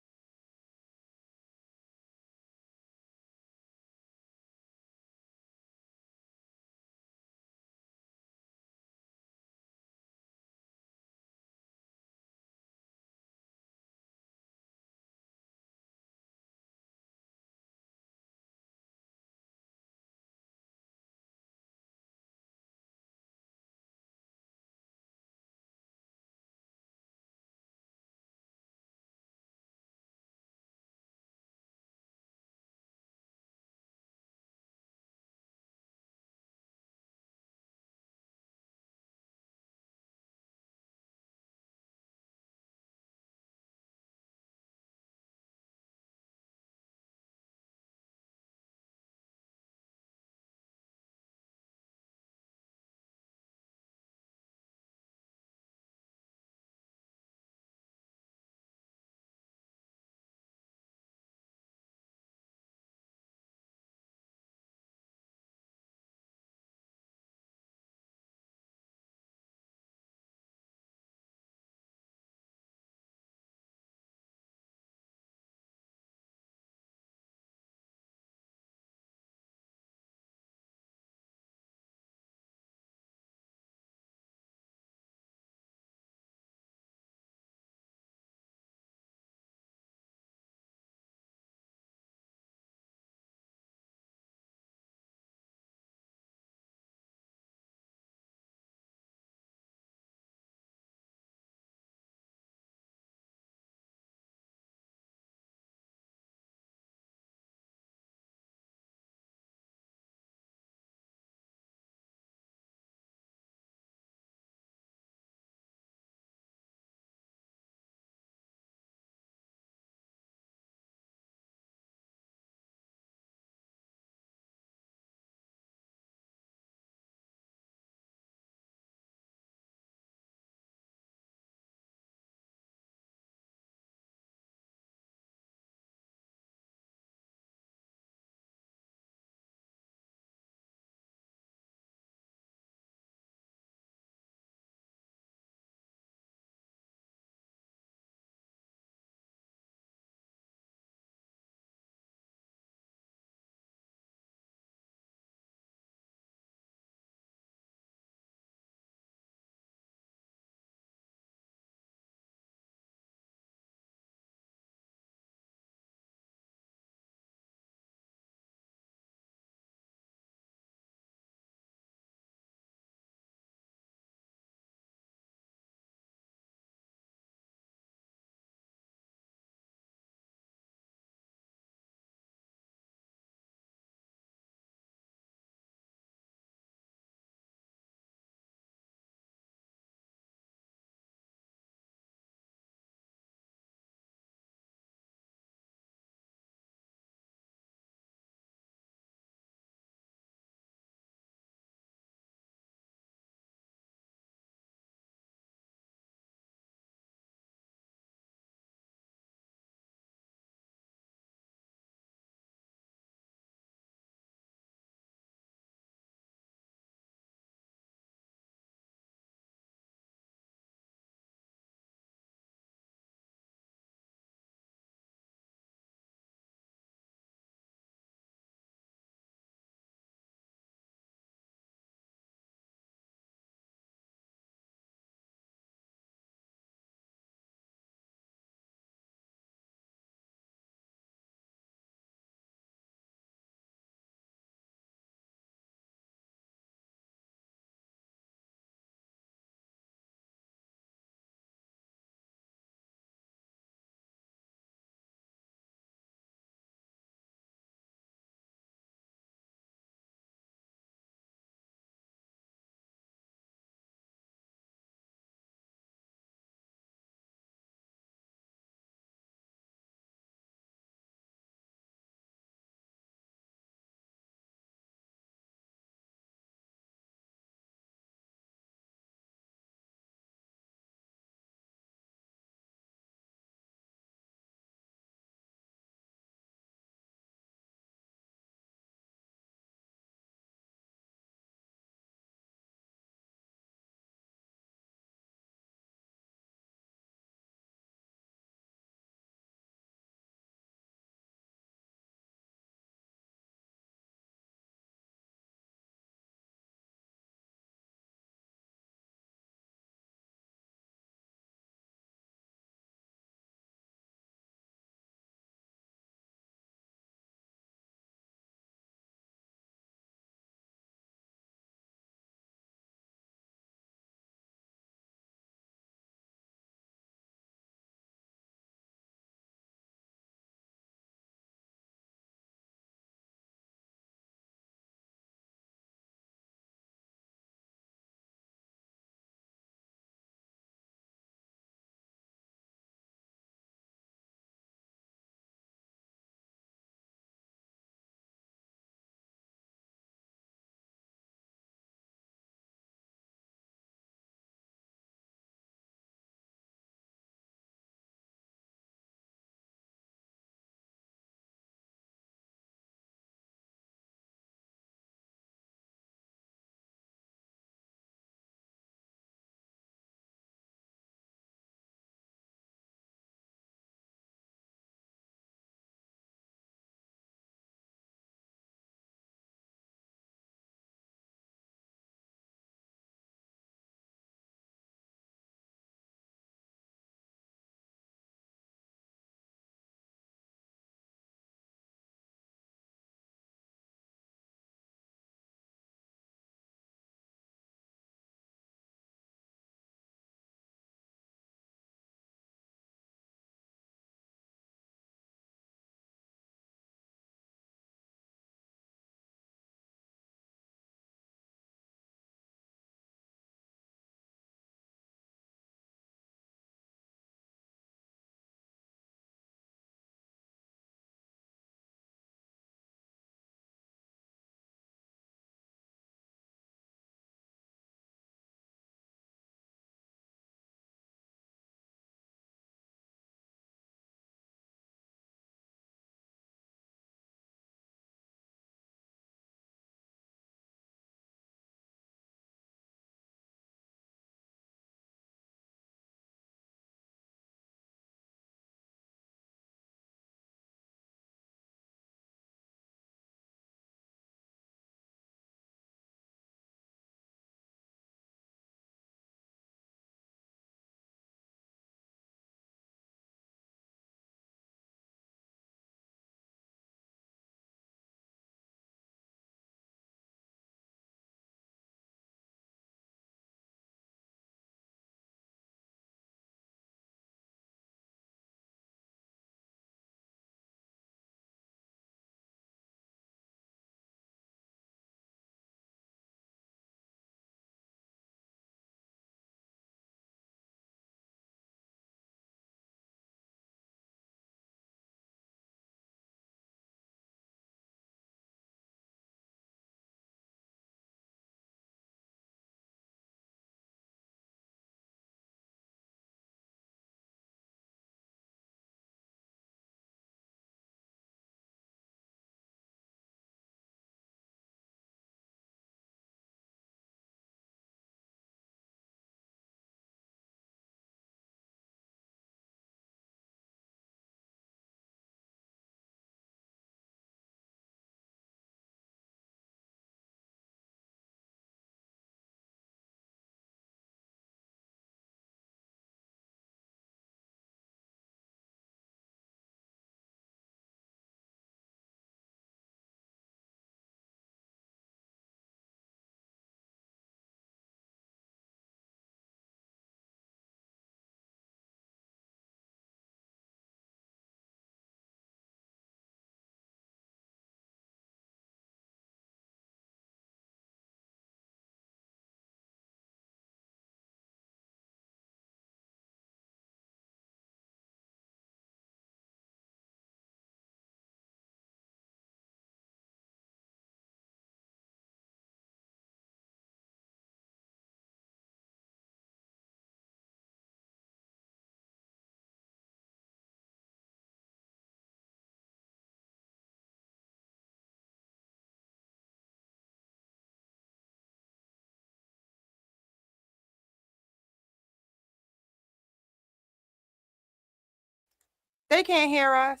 They can't hear us.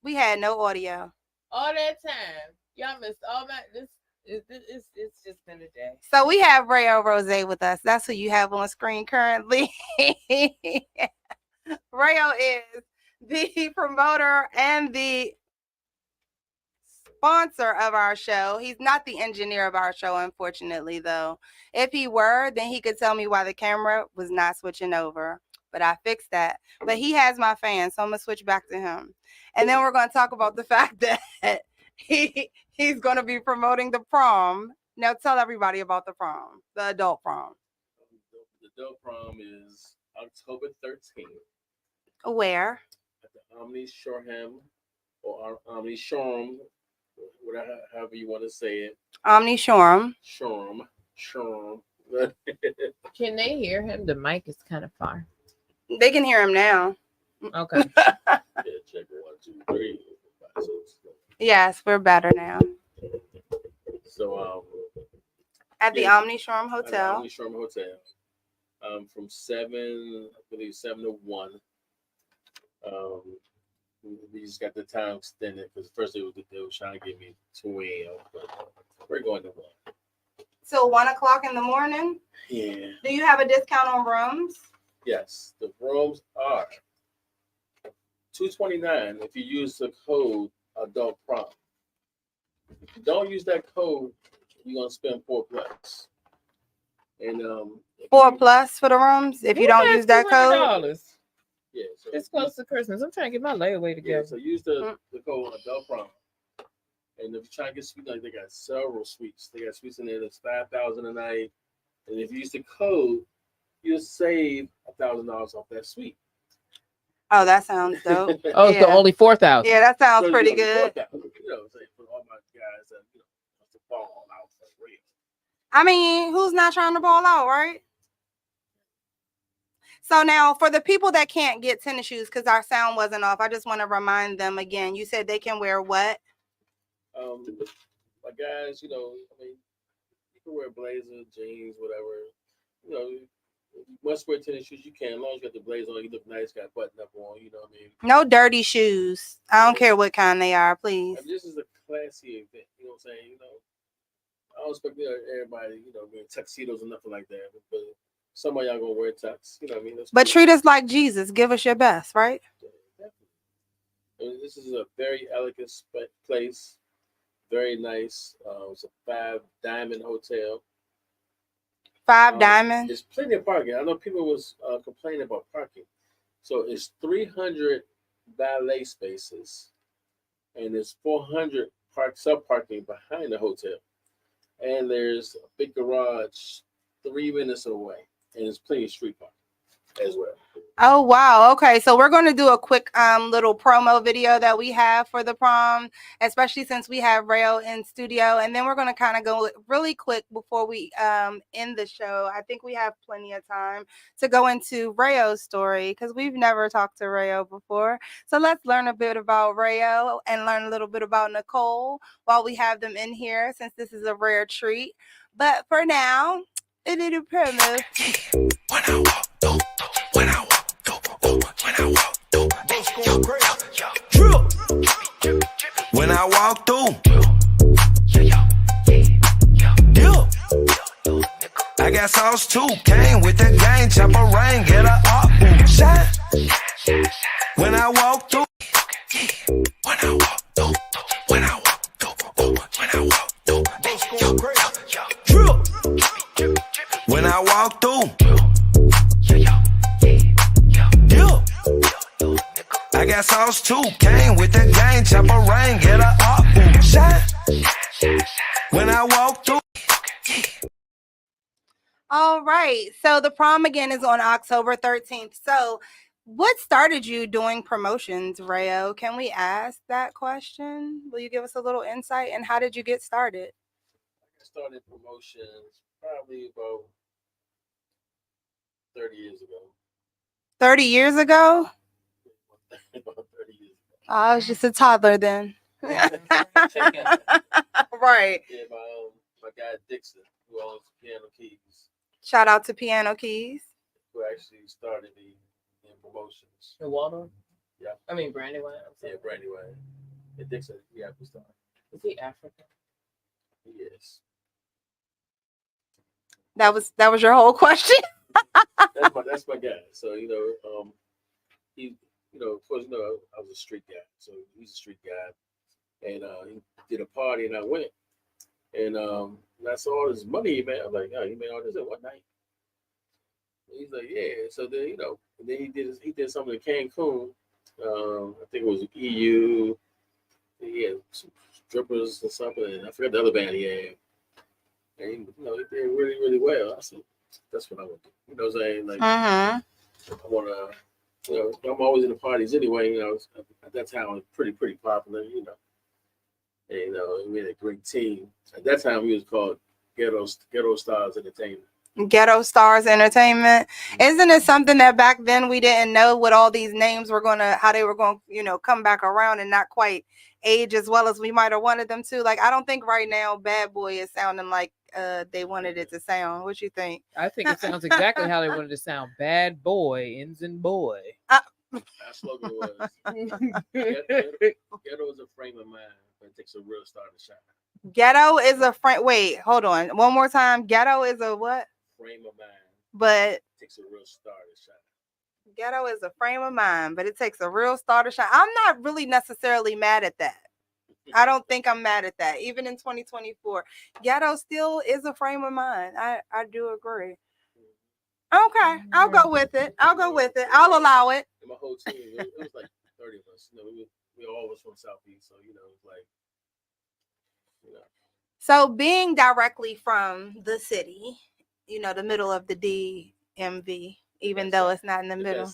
We had no audio. All that time. Y'all missed all that. It's just been a day. So we have Rayo Rose with us. That's who you have on screen currently. Rayo is the promoter and the sponsor of our show. He's not the engineer of our show, unfortunately, though. If he were, then he could tell me why the camera was not switching over. But I fixed that. But he has my fans, so I'm going to switch back to him. And then we're going to talk about the fact that he's going to be promoting the prom. Now tell everybody about the prom, the adult prom. The adult prom is October 13th. Where? At the Omni Shoreham or Omni Shoreham, whatever, however you want to say it. Omni Shoreham. Shoreham. Can they hear him? The mic is kind of far. They can hear him now. Okay. Yeah, check 1, 2, 3. 5, 6. Yes, we're better now. So at the Omni Shoreham Hotel. At the Omni Shoreham Hotel. From 7 to 1. We just got the time extended because first they were trying to give me 2 a.m. But we're going to 1. Till 1 o'clock in the morning? Yeah. Do you have a discount on rooms? Yes, the rooms are $229 if you use the code Adult Prom. If you don't use that code, you're gonna spend $4+. And $4+ for the rooms if you don't use that code. Yeah, so it's close to Christmas. I'm trying to get my layaway together. Yeah, so use the code Adult Prom. And if you're trying to get suite, like they got several suites. They got suites in there that's $5,000 a night. And if you use the code, you'll save $1,000 off that suite. Oh, that sounds dope. Oh, it's only 4,000. Yeah, that sounds pretty good. You know, for all my guys that want to ball out for real. I mean, who's not trying to ball out, right? So now, for the people that can't get tennis shoes because our sound wasn't off, I just want to remind them again. You said they can wear what? My guys, you know, I mean, you can wear blazer, jeans, whatever. You know, if you must wear tennis shoes, you can. As long as you got the blazer on, you look nice, got button up on, you know what I mean? No dirty shoes. I don't care what kind they are, please. I mean, this is a classy event, you know what I'm saying? You know, I don't expect everybody, you know, wearing tuxedos or nothing like that. But some of y'all gonna wear tux, you know what I mean? But treat us like Jesus. Give us your best, right? Yeah, definitely. And this is a very elegant place. Very nice. It's a 5-diamond hotel. 5 diamond. There's plenty of parking. I know people was complaining about parking. So it's 300 valet spaces, and there's 400 sub parking behind the hotel, and there's a big garage 3 minutes away, and there's plenty of street parking as well. Oh, wow. Okay. So we're going to do a quick little promo video that we have for the prom, especially since we have Rayo in studio. And then we're going to kind of go really quick before we end the show. I think we have plenty of time to go into Rayo's story because we've never talked to Rayo before. So let's learn a bit about Rayo and learn a little bit about Nicole while we have them in here, since this is a rare treat. But for now, a little promo. When I walk through, I got sauce too. Came with the gang, chopper rain, get her up, shine. When I walk through, when I walk through, when I walk through, when I walk through, when I walk through. I got sauce too. Came with the gang, chopper rain, get her up, shine. When I walk through. All right. So the prom again is on October 13th. So what started you doing promotions, Rayo? Can we ask that question? Will you give us a little insight? And how did you get started? I started promotions probably about 30 years ago. 30 years ago? About 30 years ago. I was just a toddler then. Right. Yeah, my guy Dixon, who owns Piano Keys. Shout out to Piano Keys. Who actually started me in promotions. The water? Yeah. I mean, Brandywine. Yeah, Brandywine. And Dixon, yeah, who's star? Is he African? He is. That was your whole question. That's my guy. So he, of course, I was a street guy. So he's a street guy, and he did a party, and I went, and I saw all this money he made. I'm like, oh, he made all this in one night. And he's like, yeah. So then and then he did something in Cancun. I think it was EU. He had some strippers or something, and I forgot the other band he had. And he did really, really well. I said, that's what I want to do. You know what I'm saying? Like, I want to, I'm always in the parties anyway. At that time, I was pretty popular. And, we had a great team. At that time, we was called Ghetto Stars Entertainment. Ghetto Stars Entertainment. Isn't it something that back then we didn't know what all these names were how they were going to, come back around and not quite age as well as we might have wanted them to? Like, I don't think right now Bad Boy is sounding like they wanted it to sound. What you think? I think it sounds exactly how they wanted to sound. Bad Boy ends in boy. Our slogan was Ghetto is a frame of mind, but it takes a real star to shine. Ghetto is a frame. Wait, hold on. One more time. Ghetto is a what? Frame of mind. But it takes a real star to shine. Ghetto is a frame of mind, but it takes a real star to shine. I'm not really necessarily mad at that. I don't think I'm mad at that. Even in 2024, Ghetto still is a frame of mind. I do agree. Okay, I'll go with it. I'll allow it. And my whole team, it was like 30 of us. We all was from Southeast, so it's like, So being directly from the city, the middle of the DMV, even though it's not in the middle.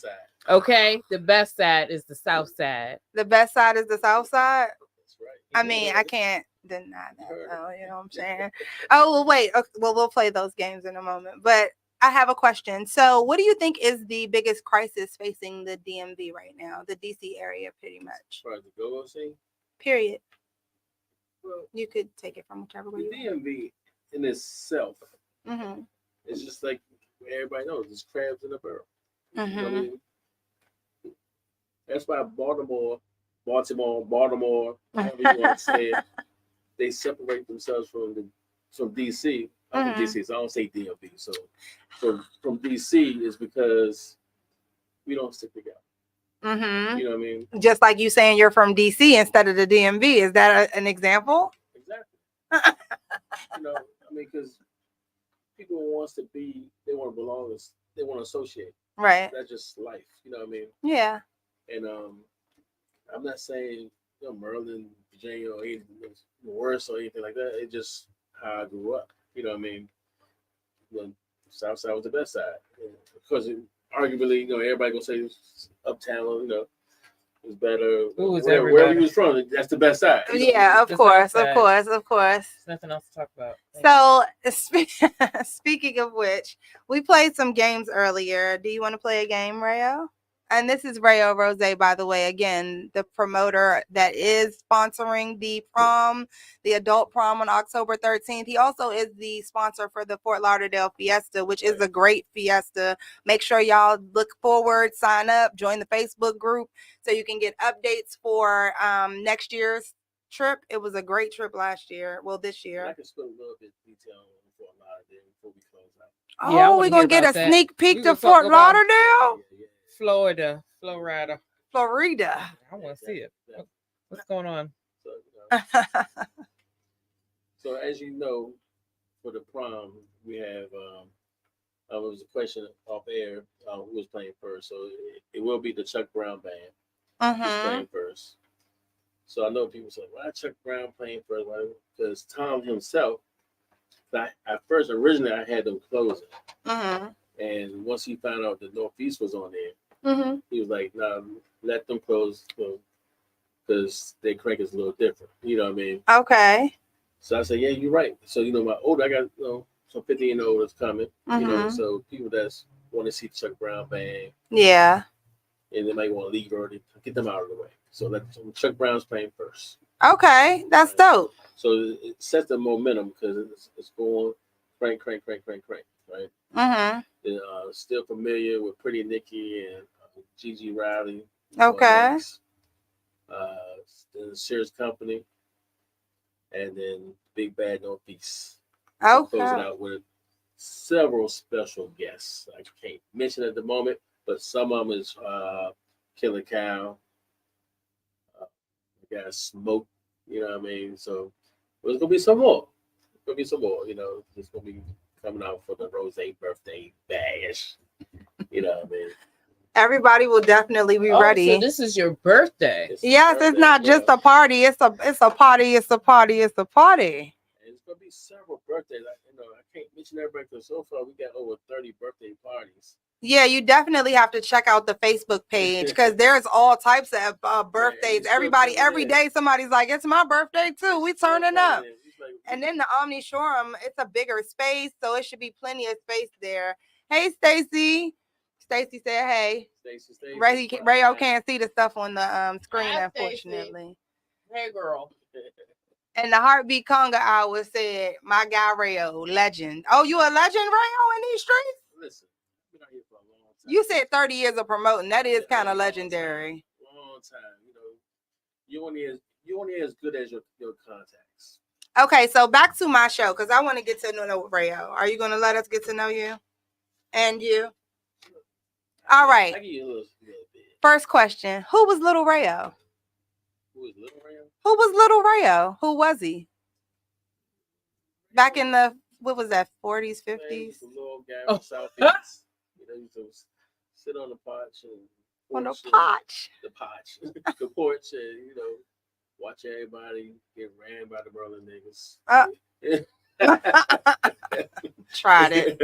Okay, the best side is the south side. The best side is the south side. That's right. I mean, I can't deny that. Oh, you know what I'm saying? Oh, well, wait. Okay, well, we'll play those games in a moment. But I have a question. So what do you think is the biggest crisis facing the DMV right now? The DC area, pretty much. As far as the go-go scene? Period. Well, you could take it from whichever way you want. The DMV in itself, it's just like everybody knows, there's crabs in the barrel. You know what I mean? That's why Baltimore, however you want to say it, they separate themselves from DC. I'm from DC, so I don't say DMV. So from DC is because we don't stick together. You know what I mean? Just like you saying you're from DC instead of the DMV. Is that an example? Exactly. Because people want they want to belong, they want to associate. Right. That's just life. You know what I mean? Yeah. And I'm not saying Maryland, Virginia, or anything worse or anything like that. It's just how I grew up. You know what I mean? The South Side was the best side. Because arguably, everybody gonna say uptown, is better. Wherever he was from, that's the best side. Yeah, of course. There's nothing else to talk about. So, speaking of which, we played some games earlier. Do you want to play a game, Rayo? And this is Rayo Rose, by the way, again, the promoter that is sponsoring the prom, the adult prom on October 13th. He also is the sponsor for the Fort Lauderdale Fiesta, which is a great fiesta. Make sure y'all look forward, sign up, join the Facebook group so you can get updates for next year's trip. It was a great trip last year. Well, this year. I can spend a little bit of detail on Fort Lauderdale before we close out. Oh, we're going to get a sneak peek to Fort Lauderdale? Florida. Florida. I want to see it. What's going on? So as you know, for the prom, we have it was a question off air who was playing first. So it will be the Chuck Brown band who's playing first. So I know people say, why Chuck Brown playing first? Because Tom himself, originally I had them closing. And once he found out the Northeast was on there, he was like, "Nah, let them close because their crank is a little different." You know what I mean? Okay. So I said, "Yeah, you're right." So I got some 50 and older coming. So people that's want to see Chuck Brown band. Yeah. And they might want to leave early, get them out of the way. So Chuck Brown's playing first. Okay, that's dope. So it sets the momentum because it's going crank, right? And, still familiar with Pretty Nikki and Gigi Riley. Okay. Next. The Sears Company, and then Big Bad Northeast. So closing Okay. out with several special guests. I can't mention at the moment, but some of them is Killer Cow. We got Smoke. You know what I mean? So there's gonna be some more. There's gonna be some more. You know, it's gonna be coming out for the Rose birthday bash. You know what I mean? Everybody will definitely be Oh, ready. so this is your birthday. Yes, it's not just a party. It's a party. It's a party. It's a party. And it's gonna be several birthdays. I can't mention everybody because so far we got over 30 birthday parties. Yeah, you definitely have to check out the Facebook page because there's all types of birthdays. Everybody, every day, somebody's like, "It's my birthday too. We turning up." And then the Omni Showroom, it's a bigger space, so it should be plenty of space there. Hey, Stacy. Stacy said, "Hey." Rayo can't see the stuff on the screen, Hi, unfortunately. Hey, girl. And the Heartbeat Conga Hour said, "My guy Rayo, legend." Oh, you a legend, Rayo, in these streets? Listen, I've been out here for a long time. You said 30 years of promoting. That is kind of legendary. Long time. You only as good as your contacts. Okay, so back to my show because I want to get to know Rayo. Are you going to let us get to know you? And you? All right. I give you a little bit. First question. Who was Little Rayo? Who was Little Rayo? Who was Little Rayo? Who was he? Back in the, what was that, 40s, 50s? He's a little guy from Southeast. He used to sit on the porch and on the porch. The porch, and watch everybody get ran by the Berlin niggas. Tried it.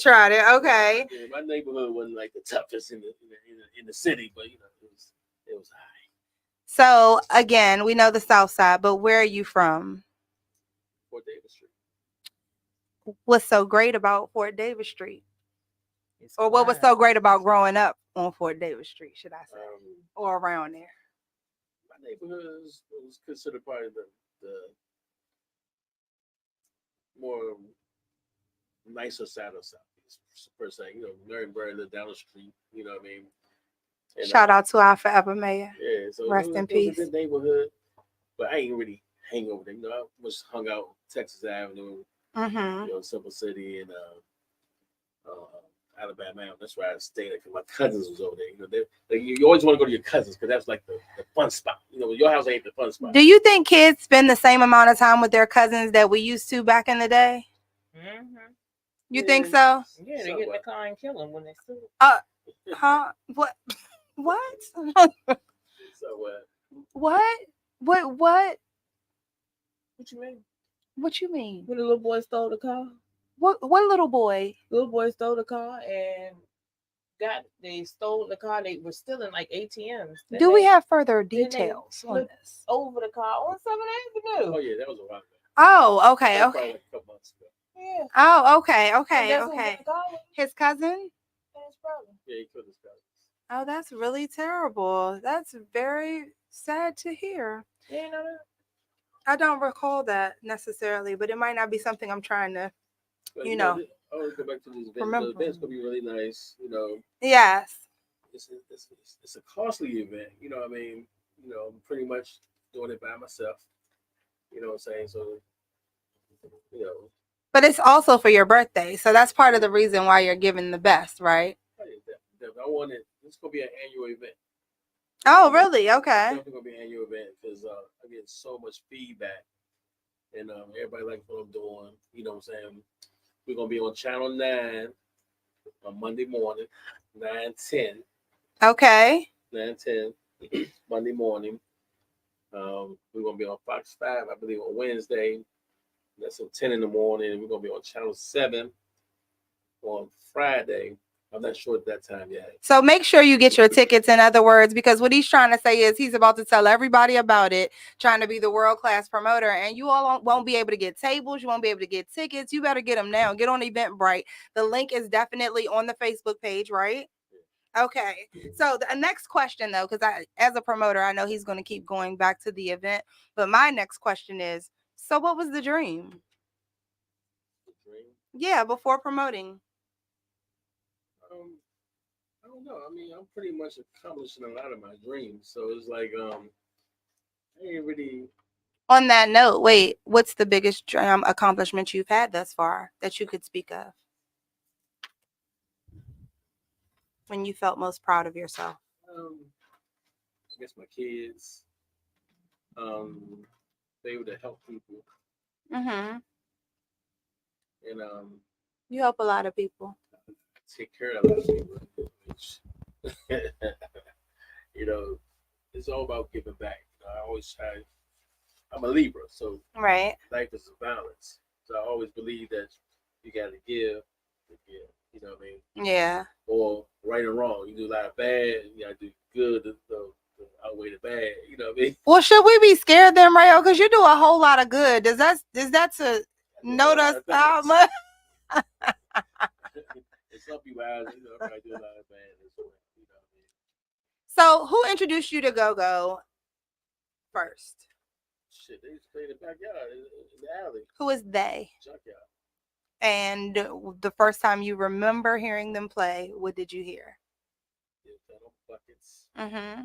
Okay. Yeah, my neighborhood wasn't like the toughest in the city, but it was high. So again, we know the South Side, but where are you from? Fort Davis Street. What's so great about Fort Davis Street? Or what was so great about growing up on Fort Davis Street, should I say? Or around there? My neighborhood was considered part of the more nicer side of Southeast, per se. Marysburg lived down the street, you know what I mean? And, shout out to our forever mayor. Yeah, so rest in peace. It was a good neighborhood, but I ain't really hang over there. I was hung out Texas Avenue, Simple City, and Alabama. That's where I stayed because my cousins was over there. You always want to go to your cousins because that's like the fun spot. Your house ain't the fun spot. Do you think kids spend the same amount of time with their cousins that we used to back in the day? You think so? Yeah, they get in the car and kill them when they steal. Huh? What? What? So What? What? What you mean? What you mean? When the little boy stole the car. What little boy? Little boy stole the car and they stole the car. They were stealing like ATMs. Do we have further details on this? Over the car on 7th Avenue. Oh yeah, that was a while ago. Oh, okay, That was okay. probably like a couple months ago. Yeah. Oh, okay, okay, And that's okay. who got the car. His cousin? And his brother. Yeah, he killed his cousin. Oh, that's really terrible. That's very sad to hear. You know that? I don't recall that necessarily, but it might not be something I'm trying to, But, I always go back to these events. Remember. The event's gonna be really nice. Yes. It's a costly event. You know what I mean? I'm pretty much doing it by myself. You know what I'm saying? So, But it's also for your birthday, so that's part of the reason why you're giving the best, right? I want it. It's gonna be an annual event. Oh, really? Okay. It's definitely gonna be an annual event because I get so much feedback, and everybody likes what I'm doing. You know what I'm saying? We're gonna be on Channel 9 on Monday morning, 9:10. Okay. 9:10 Monday morning. We're gonna be on Fox 5, I believe, on Wednesday. That's at 10 in the morning. And we're gonna be on Channel 7 on Friday. I'm not sure at that time yet. So make sure you get your tickets, in other words, because what he's trying to say is he's about to tell everybody about it, trying to be the world-class promoter, and you all won't be able to get tables. You won't be able to get tickets. You better get them now. Get on Eventbrite. The link is definitely on the Facebook page, right? Okay. So the next question, though, because as a promoter, I know he's going to keep going back to the event, but my next question is, so what was the dream? The dream? Yeah, before promoting. don't know. I mean, I'm pretty much accomplishing a lot of my dreams. So it's like, I ain't really. On that note, wait, what's the biggest accomplishment you've had thus far that you could speak of? When you felt most proud of yourself? I guess my kids. They able to help people. Mm-hmm. And you help a lot of people. Take care of a lot of people. Which, you know, it's all about giving back. You know, I always try. I'm a Libra, so right. Life is a balance. So I always believe that you got to give to give. You know what I mean? Yeah. Or right or wrong, you do a lot of bad, you got to do good to outweigh the bad. You know what I mean? Well, should we be scared then, Rayo? Because you do a whole lot of good. Is that to note us how much? Some people, you know, probably do a lot of bad as well. You know what I mean? So, who introduced you to go-go first? Shit, they used to play in the backyard, in the alley. Who is they? Junkyard. And the first time you remember hearing them play, what did you hear? Buckets. Mm-hmm.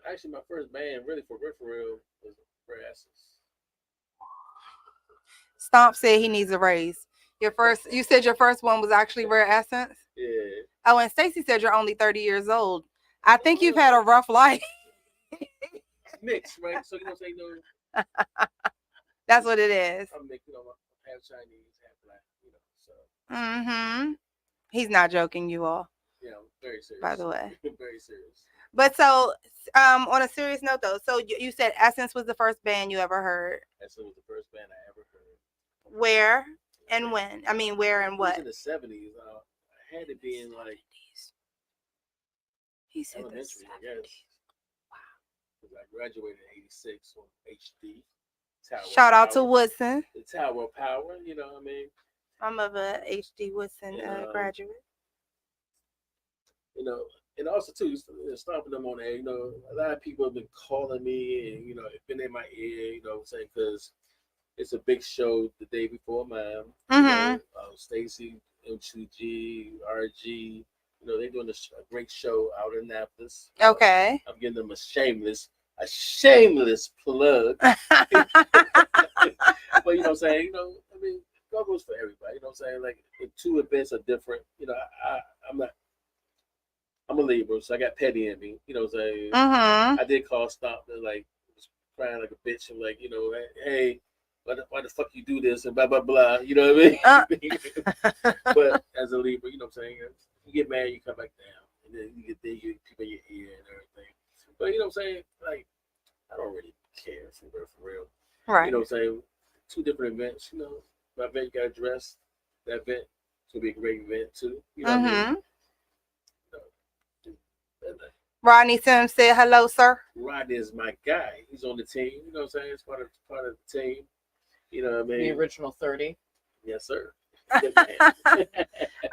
Actually, my first band, really for real, was Rare Essence. Stomp said he needs a raise. You said your first one was actually Rare Essence? Yeah. Oh, and Stacy said you're only 30 years old. I think you've had a rough life. Mixed, right? So you know, say no. That's what it is. I'm mixed, you know, half Chinese, half black, you know. So. Mm-hmm. He's not joking, you all. Yeah, I'm very serious. By the way. Very serious. But so, on a serious note though, so you said Essence was the first band you ever heard. Essence was the first band I ever heard. Where and when? I mean, where and what? It was in the 70s. I had to be in like elementary, I guess. Wow. Because I graduated in '86 on HD. Shout out to Woodson. The Tower of Power, you know what I mean? I'm of a HD Woodson graduate. You know, and also too, stopping them on air. You know, a lot of people have been calling me, and you know, it's been in my ear. You know what I'm saying? Because it's a big show the day before mine. Mm-hmm. You know, Stacy, M2G, RG. You know, they're doing a great show out in Annapolis. Okay. I'm giving them a shameless plug. But you know what I'm saying? You know, I mean, go-go's for everybody. You know what I'm saying? Like, the two events are different. You know, I'm a Libra, so I got petty in me. You know what I'm saying? Mm-hmm. I did call Stomp and like was crying like a bitch and like, you know, hey, why the fuck you do this and blah blah blah. You know what I mean? But as a Libra, you know what I'm saying? You get mad, you come back down, and then you get there, you people in your ear and everything. But you know what I'm saying? Like, I don't really care for real. Right. You know what I'm saying? Two different events. You know, my event you got to dress. That event it's gonna be a great event too. You know what I mean? Rodney Sims said hello, sir. Rodney is my guy. He's on the team. You know what I'm saying? It's part of the team. You know what I mean? The original 30. Yes, sir. All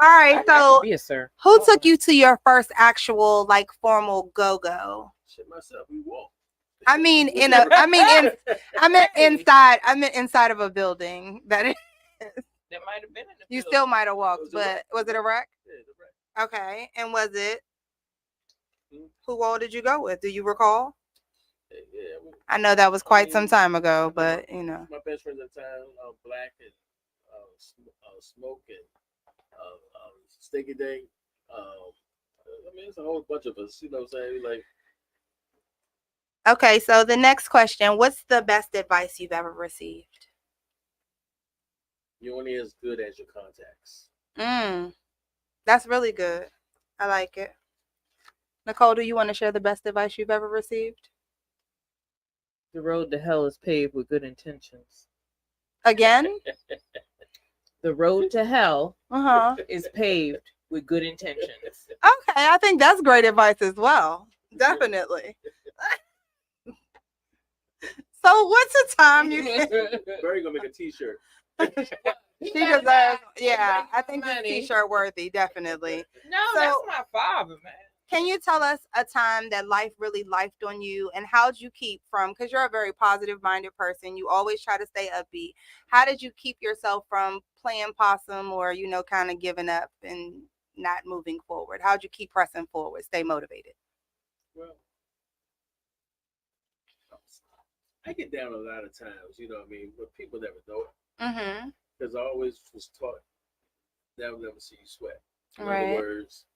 right, so be a sir. Who took you to your first actual like formal go-go? Shit myself. We walked. I mean, inside of a building. That might have been in the You still might have walked, but was it a wreck? Yeah, the wreck. Okay, and was it? Who all did you go with? Do you recall? Yeah. I know that was quite some time ago, but you know. My best friends at the time, Black and Smoke and Stinky Dink. I mean, it's a whole bunch of us. You know what I'm saying? Like. Okay, so the next question: what's the best advice you've ever received? You're only as good as your contacts. That's really good. I like it. Nicole, do you want to share the best advice you've ever received? The road to hell is paved with good intentions. Again? The road to hell is paved with good intentions. Okay, I think that's great advice as well. Definitely. So what's the time you can... Barry gonna make a t-shirt. She deserves, yeah, I think this t-shirt worthy, definitely. No, that's my father, man. Can you tell us a time that life really lifed on you, and how did you keep from, because you're a very positive minded person, you always try to stay upbeat. How did you keep yourself from playing possum or, kind of giving up and not moving forward? How'd you keep pressing forward, stay motivated? Well, I get down a lot of times, but people never know it. Mm-hmm. Because I always was taught they'll never see you sweat. In Right. other words,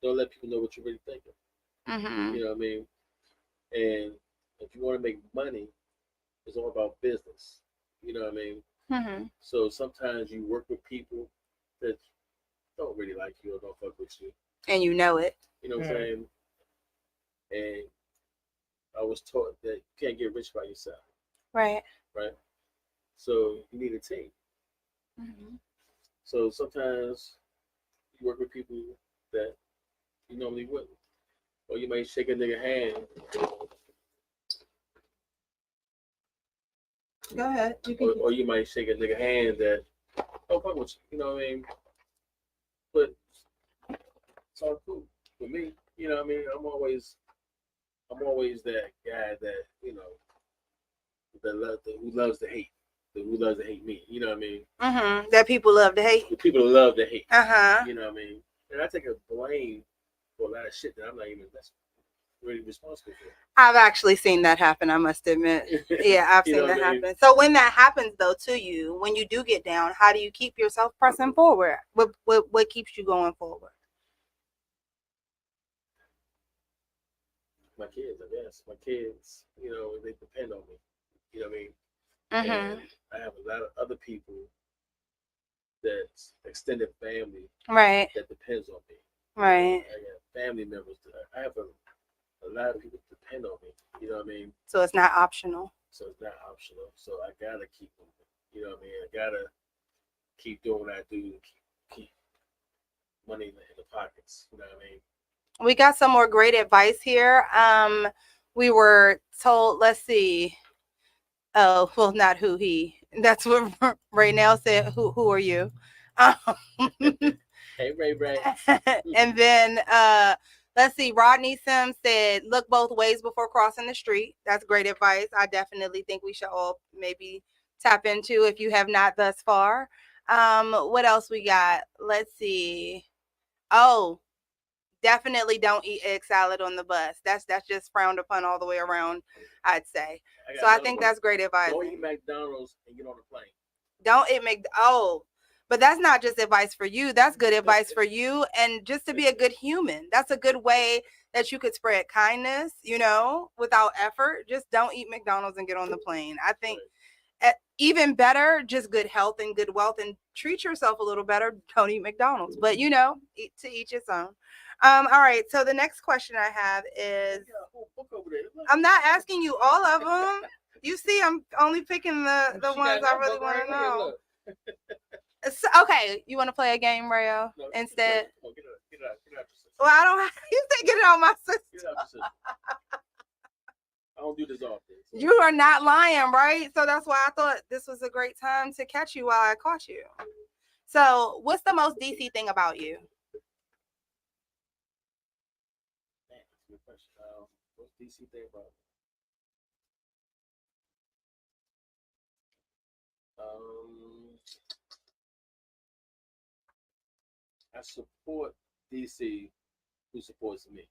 don't let people know what you're really thinking. Mm-hmm. You know what I mean? And if you want to make money, it's all about business. You know what I mean? Mm-hmm. So sometimes you work with people that don't really like you or don't fuck with you. And you know it. You know what I'm saying? And I was taught that you can't get rich by yourself. Right. Right? So you need a team. Mm-hmm. So sometimes you work with people that you normally wouldn't. Or you might shake a nigga hand. Go ahead. Or you might shake a nigga hand that don't fuck with you. You know what I mean? But it's all cool with me. You know what I mean? I'm always that guy that, who loves to hate. Who loves to hate me. You know what I mean? Mm-hmm. That people love to hate. The people love to hate. Uh-huh. You know what I mean? And I take a blame for a lot of shit that I'm not even really responsible for. I've actually seen that happen, I must admit. Yeah, I've seen that happen. So when that happens, though, to you, when you do get down, how do you keep yourself pressing forward? What keeps you going forward? My kids, I guess. My kids, they depend on me. You know what I mean? Mm-hmm. And I have a lot of other people that's extended family, right, that depends on me. Right. I got family members. I have a lot of people depend on me. You know what I mean? So it's not optional. So it's not optional. So I gotta keep moving. You know what I mean? I gotta keep doing what I do to keep money in the pockets. You know what I mean? We got some more great advice here. We were told, let's see. Oh, well, not who he. That's what Raynell said. Who are you? Hey, Ray. And then let's see. Rodney Sims said, "Look both ways before crossing the street." That's great advice. I definitely think we should all maybe tap into if you have not thus far. What else we got? Let's see. Oh, definitely don't eat egg salad on the bus. That's just frowned upon all the way around, I'd say. So I think that's great advice. Don't eat McDonald's and get on a plane. Don't eat but that's not just advice for you. That's good advice for you and just to be a good human. That's a good way that you could spread kindness, without effort. Just don't eat McDonald's and get on the plane. I think even better, just good health and good wealth, and treat yourself a little better. Don't eat McDonald's, but eat to each its own. All right. So the next question I have is, I'm not asking you all of them. You see, I'm only picking the ones I really want to know. So, okay, you want to play a game, Rayo, instead? Get out your system. Well, I don't have. You said get it on my system. Get out your system. I don't do this often. So. You are not lying, right? So that's why I thought this was a great time to catch you while I caught you. So, what's the most DC thing about you? Man, that's a good question. What's DC thing about me? I support DC who supports me.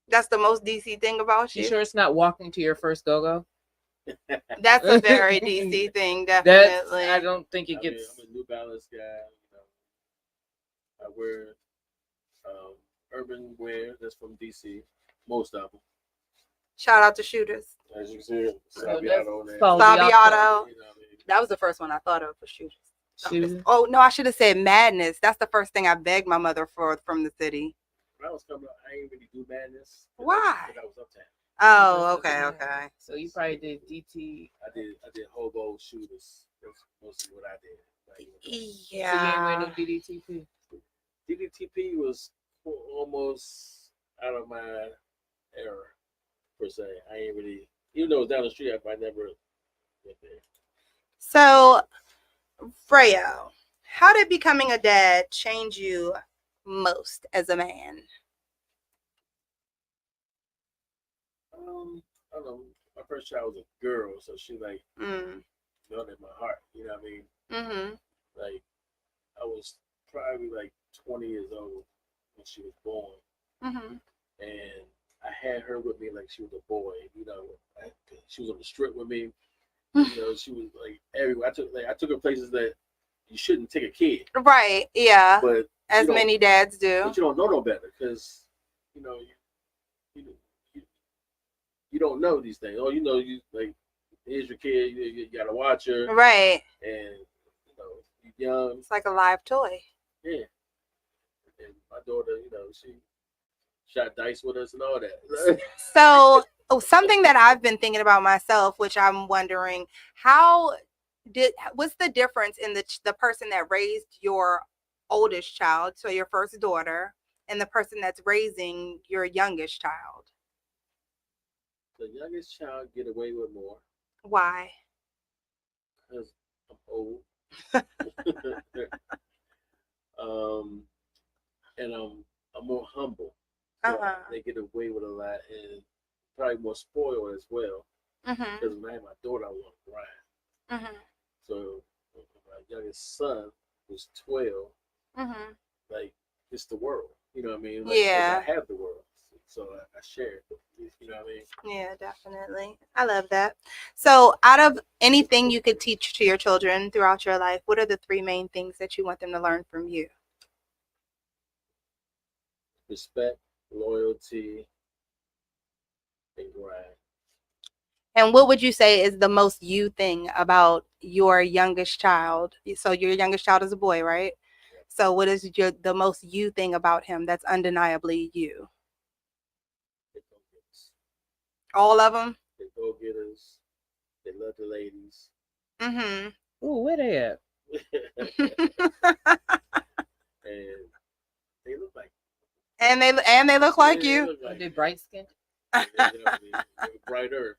That's the most DC thing about you? You sure it's not walking to your first go-go? That's a very DC thing, definitely. I don't think it gets... I'm a New Balance guy. I wear urban wear that's from DC. Most of them. Shout out to Shooters. As you can see, Sabiato. Sabiato. That was the first one I thought of for Shooters. Oh no, I should have said Madness. That's the first thing I begged my mother for from the city. When I was coming up, I didn't really do Madness. Why? I was uptown. Oh, okay. So you probably did DT. I did Hobo Shooters. That's mostly what I did. Yeah. So you ain't wearing no DDTP. DDTP was almost out of my era per se. I ain't really, even though it was down the street, I never went there. So, Freyo, how did becoming a dad change you most as a man? I don't know. My first child was a girl, so she like melted my heart. You know what I mean? Mm-hmm. Like I was probably like 20 years old when she was born, Mm-hmm. and I had her with me like she was a boy. You know, she was on the strip with me. You know, she was like everywhere. I took her places that you shouldn't take a kid. Right. Yeah. But as many dads do. But you don't know no better because you know you don't know these things. Oh, you know, you like here's your kid. You gotta watch her. Right. And you know, you're young. It's like a live toy. Yeah. And my daughter, you know, she shot dice with us and all that. So something that I've been thinking about myself, which I'm wondering, what's the difference in the person that raised your oldest child, so your first daughter, and the person that's raising your youngest child? The youngest child get away with more. Why? Because I'm old. And I'm more humble. So they get away with a lot and probably more spoiled as well. Because when I had my daughter, I want to grind. So my youngest son was 12. Like it's the world, you know what I mean? Like, yeah. I have the world, so I share it. You know what I mean? Yeah, definitely. I love that. So, out of anything you could teach to your children throughout your life, what are the 3 main things that you want them to learn from you? Respect, loyalty, and grind. And what would you say is the most you thing about your youngest child? So your youngest child is a boy, right? So what is the most you thing about him that's undeniably you? All of them? They go-getters. They love the ladies. Ooh, where they at? And they look like. And they look like you. Look like they bright skinned. Brighter.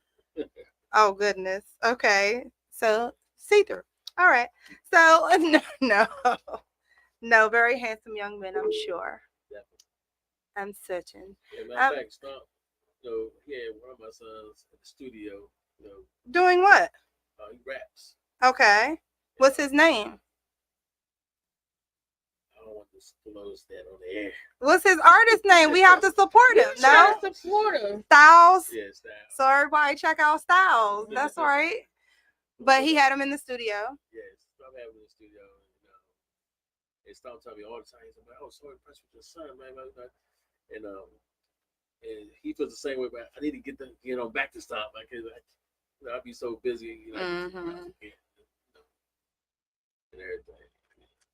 Oh goodness. Okay. So see-through. All right. So no, very handsome young men, I'm sure. Definitely. I'm certain. Yeah, matter of fact, stop. So he had one of my sons in the studio. You know, doing what? He raps. Okay. What's his name? I don't want to disclose that on the air. What's his artist name? We have to support him. No? Support him. Styles? Yeah, Styles. So everybody check out Styles. That's right. But he had him in the studio. Yes, I'm having in the studio. And Styles tell me all the time. He's like, "Oh, so impressed with your son, man." And he feels the same way. But I need to get back to stop. Like, I'd be so busy, and everything.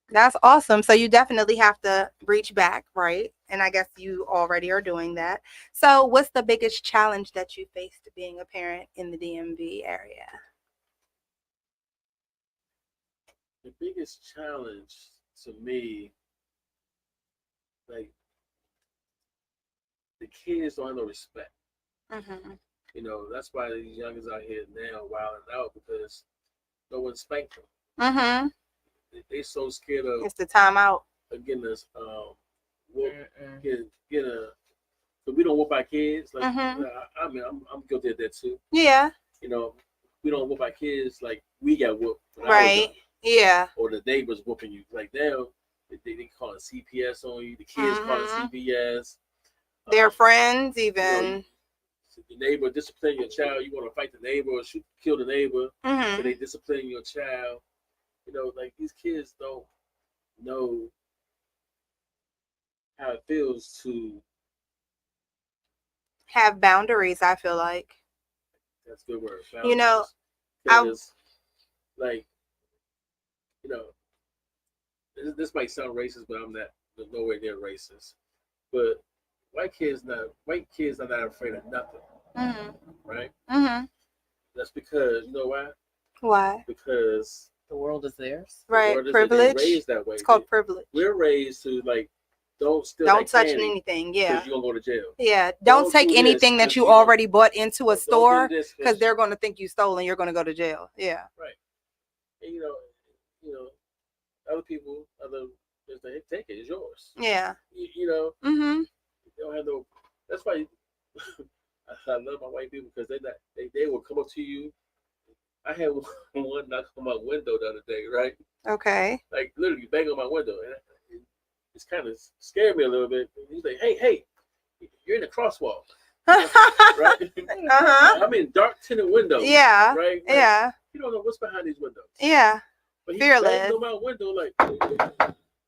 That's awesome. So you definitely have to reach back, right? And I guess you already are doing that. So what's the biggest challenge that you faced being a parent in the DMV area? The biggest challenge to me, like, the kids don't have no respect. You know, that's why these youngers out here now wilding out because no one spanked them. They so scared of. It's the timeout. Getting us, so we don't whoop our kids. Like, I mean, I'm guilty of that too. Yeah. You know, we don't whoop our kids like we got whooped. Right. Yeah. Or the neighbors whooping you. Like now, they call it CPS on you. The kids call it CPS. Their friends even. You know, the neighbor discipline your child. You want to fight the neighbor or kill the neighbor. So they discipline your child. You know, like these kids don't know how it feels to have boundaries, I feel like. That's a good word. Boundaries. You know, like, you know, this might sound racist, but I'm nowhere near racist. But white kids are not afraid of nothing. Right? That's because, you know why? Why? Because the world is theirs. Right. Privilege. Raised that way. It's called privilege. We're raised to like, don't touch anything. Yeah. Because you're gonna go to jail. Yeah. Don't take anything that you already bought into a store because they're going to think you stole and you're going to go to jail. Yeah. Right. And you know, other Just like, take it, it's yours. Yeah. You know. Mm-hmm. They don't have no. That's why I love my white people because they will come up to you. I had one knock on my window the other day, right? Okay. Like literally bang on my window, and it's kind of scared me a little bit. He's like, "Hey, you're in the crosswalk." Right? I'm in dark tinted windows. Yeah. Right? Like, yeah. You don't know what's behind these windows. Yeah. But he Fearless. banged on my window like.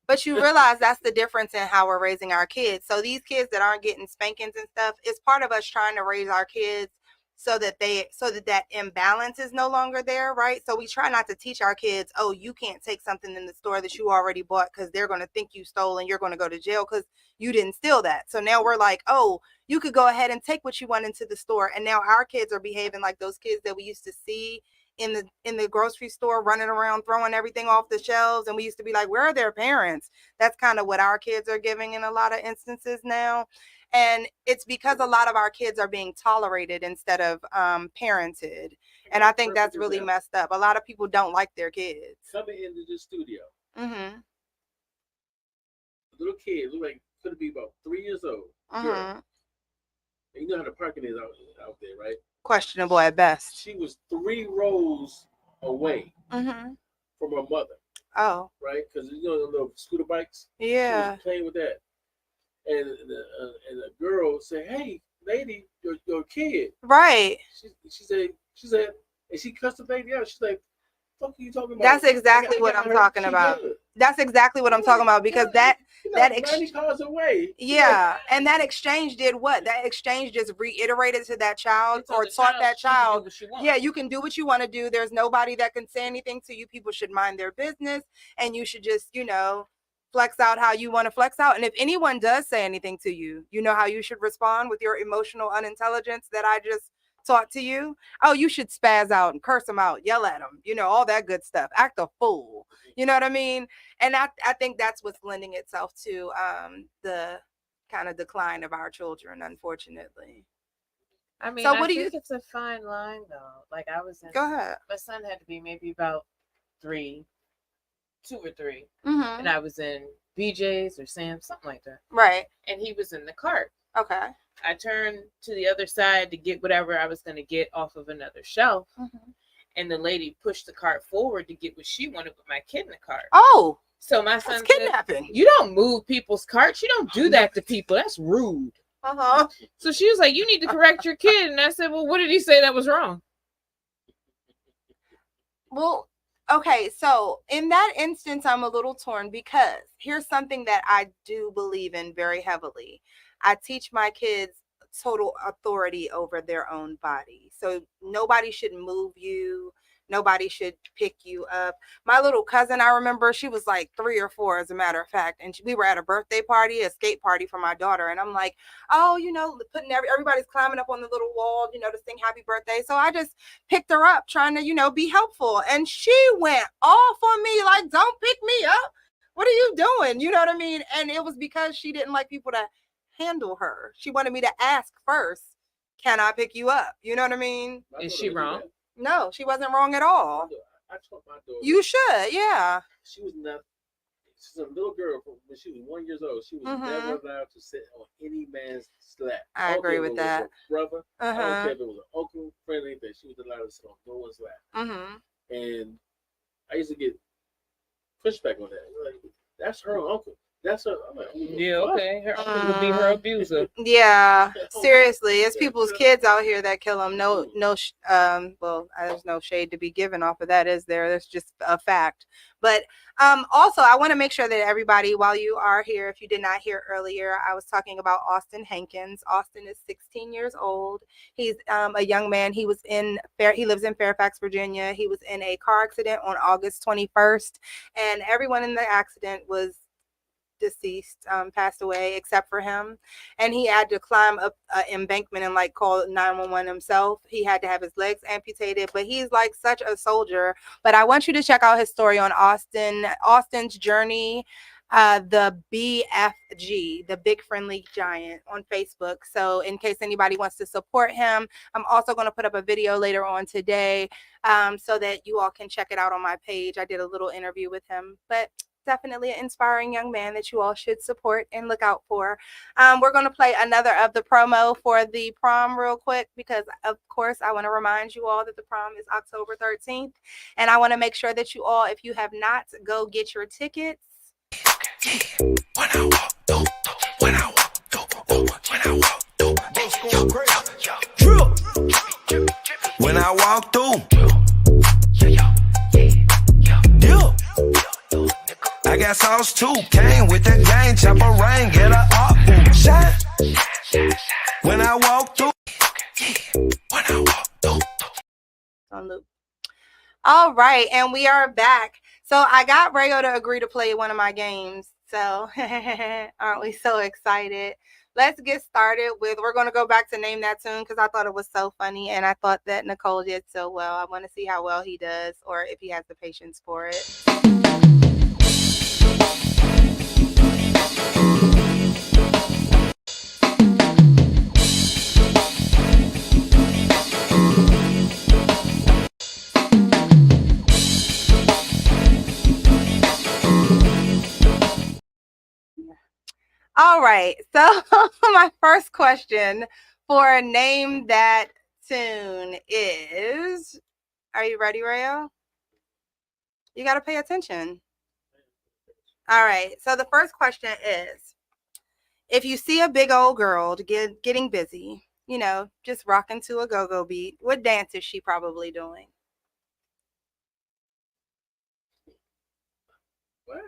But you realize that's the difference in how we're raising our kids. So these kids that aren't getting spankings and stuff, it's part of us trying to raise our kids so that that imbalance is no longer there, right? So we try not to teach our kids, oh, you can't take something in the store that you already bought because they're going to think you stole and you're going to go to jail because you didn't steal that. So now we're like, oh, you could go ahead and take what you want into the store. And now our kids are behaving like those kids that we used to see in the grocery store running around throwing everything off the shelves, and we used to be like, where are their parents? That's kind of what our kids are giving in a lot of instances now. And it's because a lot of our kids are being tolerated instead of parented, and I think that's really messed up. A lot of people don't like their kids coming into the studio. Mm-hmm. A little kid look like could be about 3 years old. Mm-hmm. You know how the parking is out there, right? Questionable at best. She was 3 rows away mm-hmm. from her mother. Oh. Right? Because you know the little scooter bikes? Yeah. She was playing with that. And a girl said, hey, lady, your kid. Right. She said, and she cussed the lady out. She's like, fuck are you talking about? That's exactly what I'm talking about. That's exactly what I'm talking about because that 90 cars away. Yeah, and that exchange did what? That exchange just reiterated to that child or taught that child, yeah, you can do what you want to do. There's nobody that can say anything to you. People should mind their business, and you should just, flex out how you want to flex out. And if anyone does say anything to you, you know how you should respond with your emotional unintelligence that I just taught to you. Oh, you should spaz out and curse them out, yell at them, all that good stuff. Act a fool. You know what I mean? And I think that's what's lending itself to the kind of decline of our children, unfortunately. I mean, so I what do think you? It's a fine line, though. Like I was in. Go ahead. My son had to be maybe about 2 or 3, mm-hmm. and I was in BJ's or Sam's, something like that. Right. And he was in the cart. Okay. I turned to the other side to get whatever I was going to get off of another shelf. Mm-hmm. And the lady pushed the cart forward to get what she wanted with my kid in the cart. Oh. So my son kidnapping. Said, you don't move people's carts. You don't do that to people. That's rude. Uh-huh. So she was like, you need to correct your kid. And I said, well, what did he say that was wrong? Well, okay, so in that instance, I'm a little torn because here's something that I do believe in very heavily. I teach my kids total authority over their own body. So nobody should move you. Nobody should pick you up. My little cousin, I remember, she was like 3 or 4, as a matter of fact. And we were at a birthday party, a skate party for my daughter. And I'm like, oh, putting everybody's climbing up on the little wall, to sing happy birthday. So I just picked her up trying to, be helpful. And she went off on me like, don't pick me up. What are you doing? You know what I mean? And it was because she didn't like people to handle her. She wanted me to ask first, can I pick you up? You know what I mean? Is she wrong? No, she wasn't wrong at all. I taught my daughter. You should, yeah. She's a little girl when she was 1 year old. She was mm-hmm. never allowed to sit on any man's lap. I agree with that. Brother, uh-huh. I don't care if it was an uncle, friend, anything. She was allowed to sit on no one's lap. Mm-hmm. And I used to get pushback on that. Like, that's her uncle. That's her. I'm like, yeah, okay. Her uncle would be her abuser. Yeah, seriously, it's people's kids out here that kill them. Well, there's no shade to be given off of that, is there? That's just a fact. But also, I want to make sure that everybody, while you are here, if you did not hear earlier, I was talking about Austin Hankins. Austin is 16 years old. He's a young man. He lives in Fairfax, Virginia. He was in a car accident on August 21st, and everyone in the accident was deceased, passed away except for him, and he had to climb up an embankment and call 911 himself. He had to have his legs amputated, but he's such a soldier. But I want you to check out his story on Austin's journey, the BFG, the Big Friendly Giant, on Facebook. So in case anybody wants to support him, I'm also going to put up a video later on today so that you all can check it out on my page. I did a little interview with him. But definitely an inspiring young man that you all should support and look out for. We're going to play another of the promo for the prom real quick because, of course, I want to remind you all that the prom is October 13th. And I want to make sure that you all, if you have not, go get your tickets. When I walk through, when I walk through, I got sauce too. Came with the gang, chopper rain, get a up, shine. When I walk through, On loop. All right, and we are back. So I got Rayo to agree to play one of my games. So aren't we so excited? Let's get started with, we're going to go back to Name That Tune because I thought it was so funny and I thought that Nicole did so well. I want to see how well he does or if he has the patience for it. All right, so my first question for Name That Tune is, are you ready, Rayo? You got to pay attention. All right, so the first question is, if you see a big old girl getting busy, you know, just rocking to a go-go beat, what dance is she probably doing? What?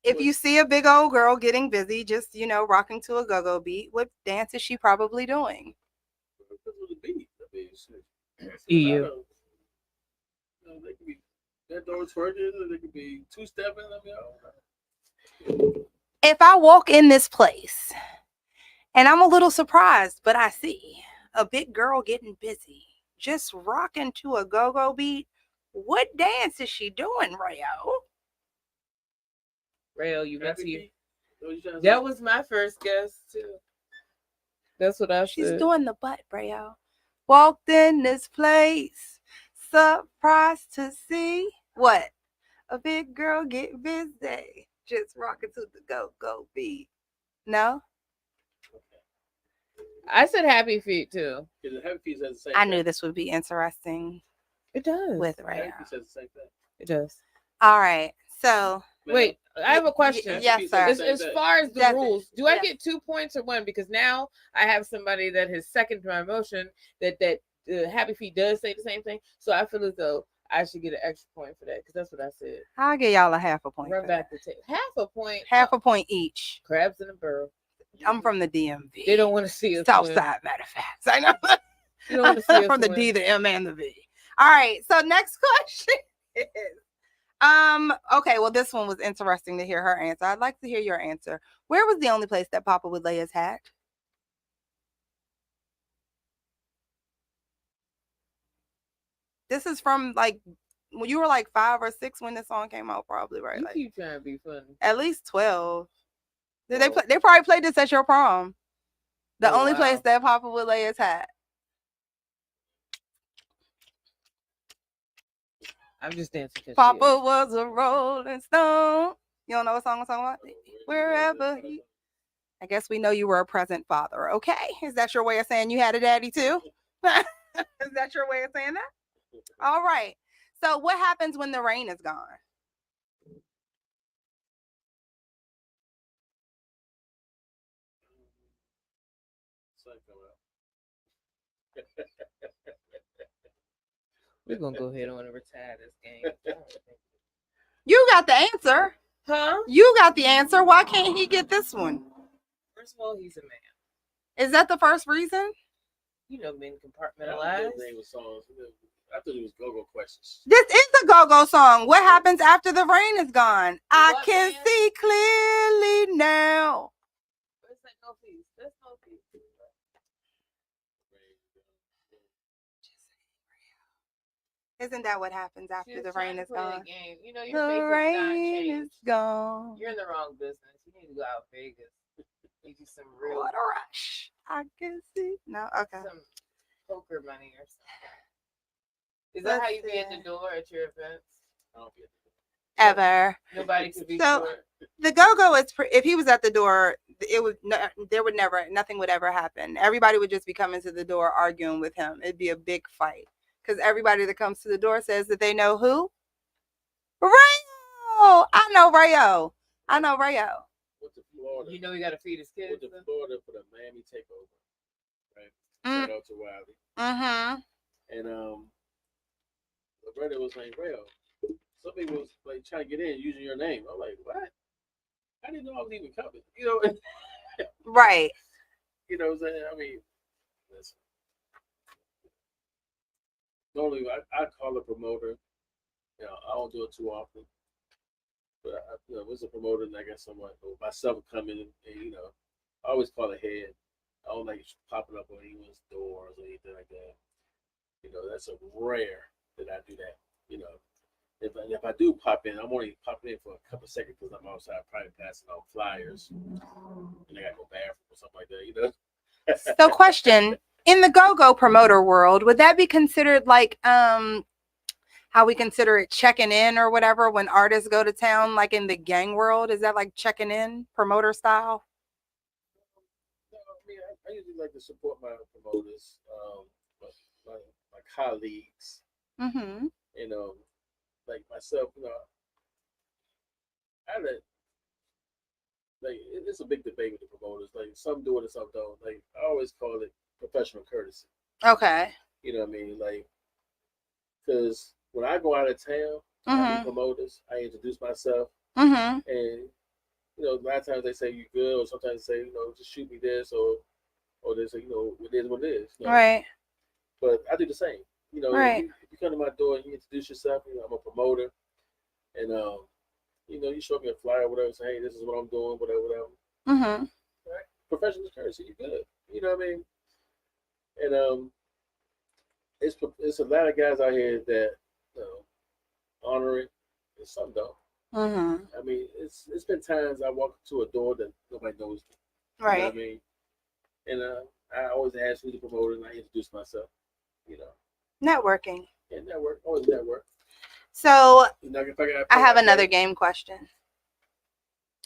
If you see a big old girl getting busy, just, you know, rocking to a go-go beat, what dance is she probably doing? EU. They could be bent over twerking, or they could be two-stepping. I mean, If I walk in this place and I'm a little surprised, but I see a big girl getting busy, just rocking to a go-go beat, what dance is she doing, Rayo? Rayo, you went to you. That was my first guess too. That's what I said. She's doing the butt, Rayo. Walked in this place, surprised to see what? A big girl get busy, just rocking to the go-go beat. No? I said Happy Feet too. Because Happy Feet says the same I thing. knew this would be interesting. It does. With Rayo. Happy Feet says the same thing. It does. All right, so. Wait, I have a question. Yes, sir. As far as the That's it. rules, do I Yes. get 2 points or one? Because now I have somebody that has seconded my motion that Happy Feet does say the same thing. So I feel as though I should get an extra point for that because that's what I said. I'll give y'all a half a point. Run back the tape. Half a point. Half a point each. Crabs in a barrel. I'm from the DMV. They don't want to see us South win. side, matter of fact. I know. You don't want to see us From the win. D, the M, and the V. All right. So next question is, okay, well, this one was interesting to hear her answer. I'd like to hear your answer. Where was the only place that Papa would lay his hat? This is from like when you were like 5 or 6 when this song came out, probably, right? You Like keep trying to be funny. at least 12. Did they play? They probably played this at your prom. The Oh, only wow. place that Papa would lay his hat. I'm just dancing. 'cause she Papa was a rolling stone. You don't know what song I'm talking about? Wherever he. I guess we know you were a present father. Okay. Is that your way of saying you had a daddy too? Is that your way of saying that? All right. So what happens when the rain is gone? We're gonna go ahead on and retire this game. You got the answer. Huh? You got the answer. Why can't he get this one? First of all, he's a man. Is that the first reason? You know, men I don't compartmentalized. know the name of songs. I thought it was go-go questions. This is the go-go song. What happens after the rain is gone? I What, can man? see clearly now. Where's that no piece? That's no piece. Isn't that what happens after She was the trying rain to is play a gone? game. You know, your face The has not rain is changed. gone. You're in the wrong business. You need to go out Vegas. You do some real What a rush. I can see. No, okay. some poker money or something. Is that how you be at the Listen. door at your events? I don't get it. ever. Nobody could be So sure. the go-go is if he was at the door, nothing would ever happen. Everybody would just be coming to the door arguing with him. It'd be a big fight because everybody that comes to the door says that they know who. Rayo, I know Rayo. Went to Florida. You know he got to feed his kids. Went to Florida for the Miami takeover. Right. Shout out to Wiley. Mm-hmm. And the brother was like, Rayo, somebody was like trying to get in using your name. I'm like, what? I didn't know I was even coming. You know. Right. You know what I'm saying? I mean, listen. Normally, I call a promoter. You know, I don't do it too often. But you know, if it's a promoter, and I got someone or myself coming, and you know, I always call ahead. I don't like popping up on anyone's doors or anything like that. You know, that's a rare that I do that. You know, if I do pop in, I'm only popping in for a couple of seconds because I'm outside probably passing out flyers, and I got to go bathroom or something like that. You know. So, question: in the go-go promoter world, would that be considered like how we consider it checking in or whatever when artists go to town, like in the gang world? Is that like checking in, promoter style? No, I mean, I usually like to support my promoters, my colleagues. Mm-hmm. You know, like myself, you know, it's a big debate with the promoters. Like some do it and some don't. Like I always call it professional courtesy. Okay. You know what I mean? Like, because when I go out of town, I meet promoters. I introduce myself, Mm-hmm. and you know, a lot of times they say you good, or sometimes they say, you know, just shoot me this, or they say, you know, it is what it is. You know? Right. But I do the same. You know, Right. if you come to my door and you introduce yourself, you know, I'm a promoter, and you know, you show me a flyer, or whatever, say, hey, this is what I'm doing, whatever. Mm-hmm. Right? Professional courtesy, you good. You know what I mean? And it's a lot of guys out here that honor it, and some don't. Mm-hmm. I mean, it's been times I walk to a door that nobody knows me. Right. You know what I mean? And I always ask who's the promoter, and I introduce myself. You know. Networking. Yeah, network. Always network. So You know, if I I have another game question.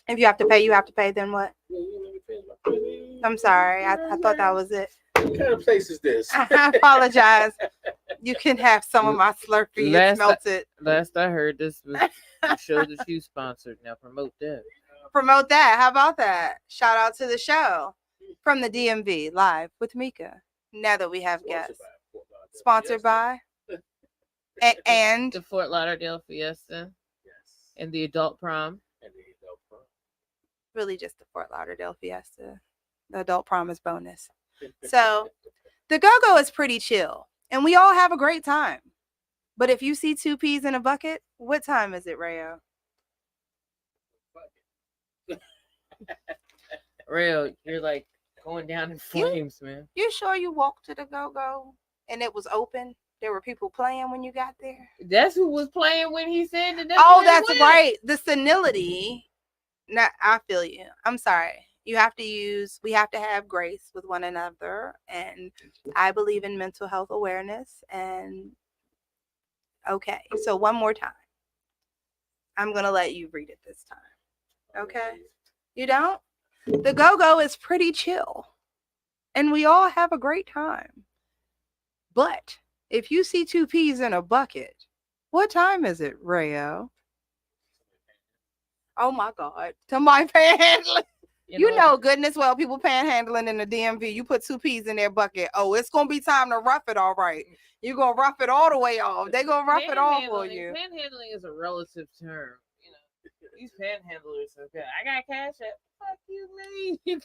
If you have to pay, you have to pay. Then what? I'm sorry. I thought that was it. What kind of place is this? I apologize. You can have some of my Slurpee. It's melted. Last I heard, this was a show that you sponsored. Now promote that. Promote that. How about that? Shout out to the show from the DMV live with MEKA. Now that we have guests. Sponsored by and the Fort Lauderdale Fiesta. Yes. And the adult prom. Really just the Fort Lauderdale Fiesta. The adult prom is bonus. So the go-go is pretty chill and we all have a great time. But if you see two peas in a bucket, what time is it, Rayo? Rayo, you're like going down in flames, man. You sure you walked to the go-go and it was open? There were people playing when you got there? That's who was playing when he said that. That's right. The senility. Now, I feel you. I'm sorry. We have to have grace with one another. And I believe in mental health awareness. And okay. So one more time. I'm going to let you read it this time. Okay. You don't? The go-go is pretty chill. And we all have a great time. But if you see two peas in a bucket, what time is it, Rayo? Oh my God. To my panhandling. You know goodness well people panhandling in the DMV. You put two peas in their bucket. Oh, it's going to be time to rough it all right. You're going to rough it all the way off. They're going to rough it all for you. Panhandling is a relative term. You know, these panhandlers are good. I got cash app. Fuck you, man.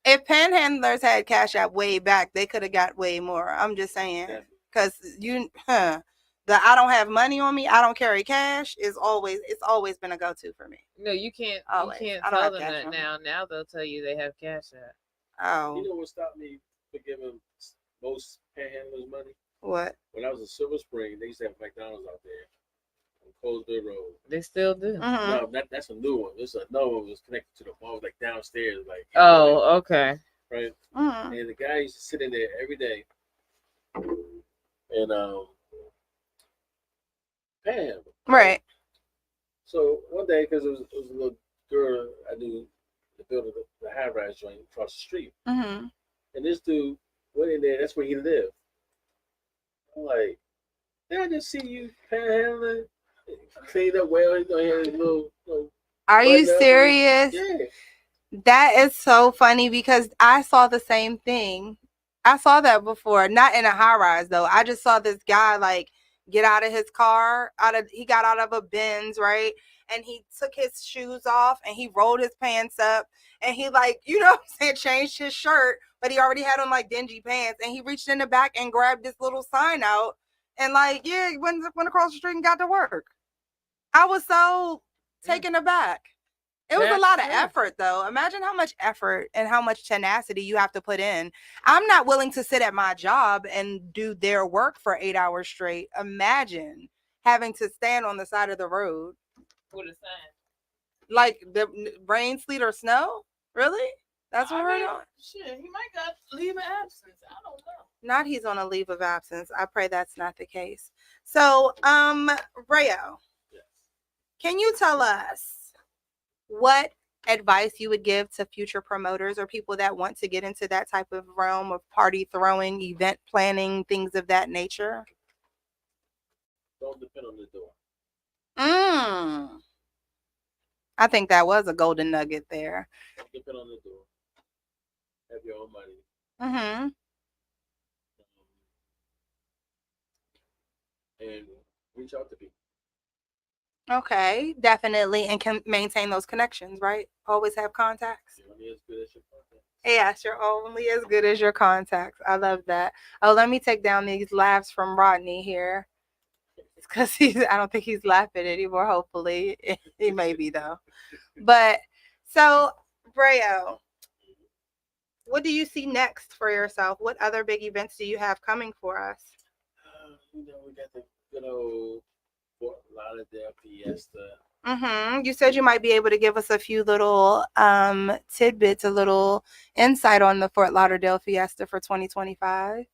If panhandlers had cash app way back, they could have got way more. I'm just saying. Because the I don't have money on me, I don't carry cash it's always been a go-to for me. No, you can't always. You can't tell them that now. Now they'll tell you they have cash app. Oh. You know what stopped me from giving most panhandlers money? What? When I was in Silver Spring, they used to have McDonald's out there on Colesville Road. They still do. No, that's a new one. This is another one was connected to the mall, like downstairs, like. Oh, okay. Right. And the guy used to sit in there every day. And panhandle. Right. So one day, because it was a little girl I knew that built the high rise joint across the street, Mm-hmm. and this dude went in there. That's where he lived. I'm like, did I just see you panhandling? Cleaned up well. He had his little Are you button up. serious? Yeah. That is so funny because I saw the same thing. I saw that before, not in a high rise though. I just saw this guy like get out of his car, he got out of a Benz, right? And he took his shoes off and he rolled his pants up and he like, you know what I'm saying, changed his shirt, but he already had on like dingy pants and he reached in the back and grabbed this little sign out and like, yeah, went across the street and got to work. I was so taken aback. It was a lot of effort, though. Imagine how much effort and how much tenacity you have to put in. I'm not willing to sit at my job and do their work for 8 hours straight. Imagine having to stand on the side of the road. With a sign. Like the rain, sleet, or snow? Really? That's what we're doing? Shit, he might got leave of absence. I don't know. Not he's on a leave of absence. I pray that's not the case. So, Rayo, can you tell us what advice you would give to future promoters or people that want to get into that type of realm of party throwing, event planning, things of that nature? Don't depend on the door. I think that was a golden nugget there. Don't depend on the door. Have your own money. Mm-hmm. And reach out to people. Okay, definitely, and can maintain those connections, right? Always have contacts. You're only as good as your contacts. Yes, you're only as good as your contacts. I love that. Oh, let me take down these laughs from Rodney here. It's because I don't think he's laughing anymore, hopefully. He may be, though. But, so, Brayo, what do you see next for yourself? What other big events do you have coming for us? We got the good old Fort Lauderdale Fiesta. Mm-hmm. You said you might be able to give us a few little tidbits, a little insight on the Fort Lauderdale Fiesta for 2025.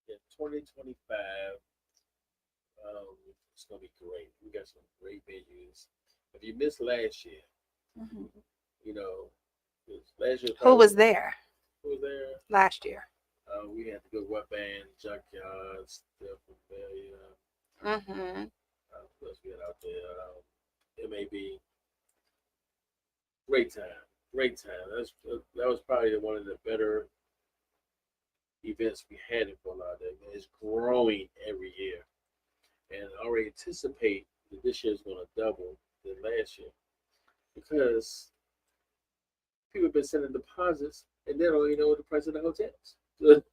Yeah, 2025. It's gonna be great. We got some great venues. If you missed last year, last year. Who was there? Who was there last year? We had the good Wet Band, Junkyard, Still Familiar. What else we had out there? MAB. Great time. That was probably one of the better events we had in Fort Lauderdale. It's growing every year, and I already anticipate that this year is going to double than last year because people have been sending deposits and they don't even know what the price of the hotels.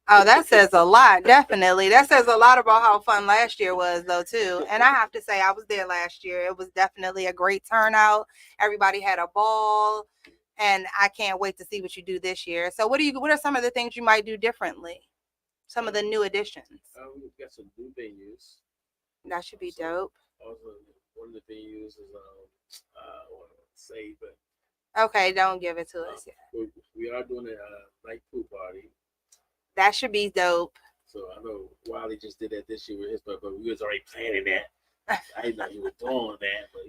Oh, that says a lot. Definitely. That says a lot about how fun last year was, though, too. And I have to say, I was there last year. It was definitely a great turnout. Everybody had a ball, and I can't wait to see what you do this year. So what are some of the things you might do differently? Some of the new additions? We've got some new venues. That should be dope. Also, one of the venues is, I want to say, but. Okay, don't give it to us yet. We are doing a night pool party. That should be dope. So I know Wiley just did that this year with his, but we was already planning that. I didn't know he was doing that, but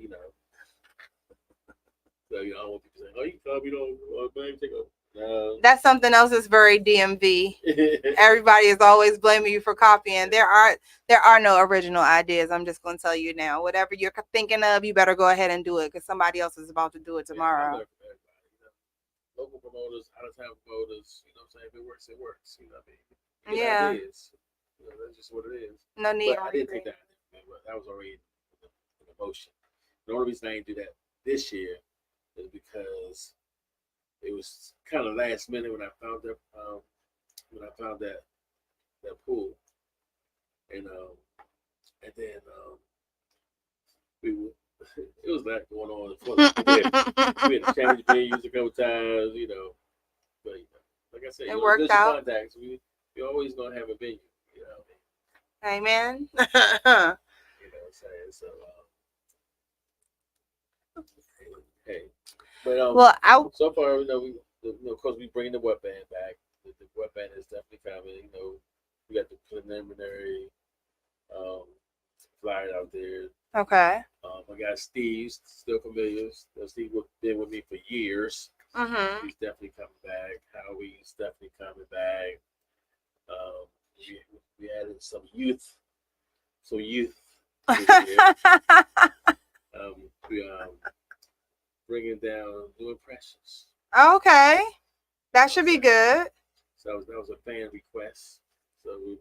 So I don't want people saying, "Oh, you come, blame take over." No. That's something else that's very DMV. Everybody is always blaming you for copying. There are no original ideas. I'm just going to tell you now. Whatever you're thinking of, you better go ahead and do it because somebody else is about to do it tomorrow. Local promoters, out of town promoters, you know what I'm saying? If it works, it works. You know what I mean? Yeah. Ideas. That's just what it is. No need. But I didn't take that. That was already in motion. The only reason I didn't do that this year is because it was kind of last minute when I found that pool, and then it was that going on. We had to change venues a couple times, But like I said, it worked out. Contacts, we're always gonna have a venue, Amen. So. Hey, but so far, of course, we bring the Wet Band back. The Wet Band is definitely coming. We got the preliminary flyer out there. Okay. I got Steve, still familiar. Steve been with me for years. Mm-hmm. He's definitely coming back. Howie's definitely coming back. We added some youth. We bringing down new impressions. Okay, that should be good. So that was a fan request. So we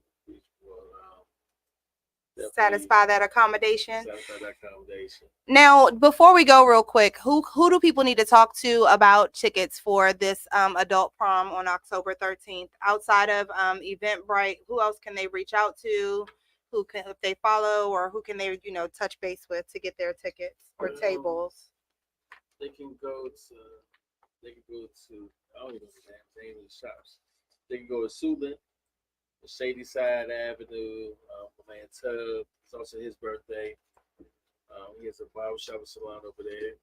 will satisfy that accommodation. Satisfy that accommodation. Now, before we go, real quick, who do people need to talk to about tickets for this adult prom on October 13th? Outside of Eventbrite, who else can they reach out to? Who can, if they follow, or who can they touch base with to get their tickets or tables? They can go to. I don't even know the name of the shops. They can go to Suitland, Shady Side Avenue. My man Tub. It's also his birthday. He has a barbershop and salon over there.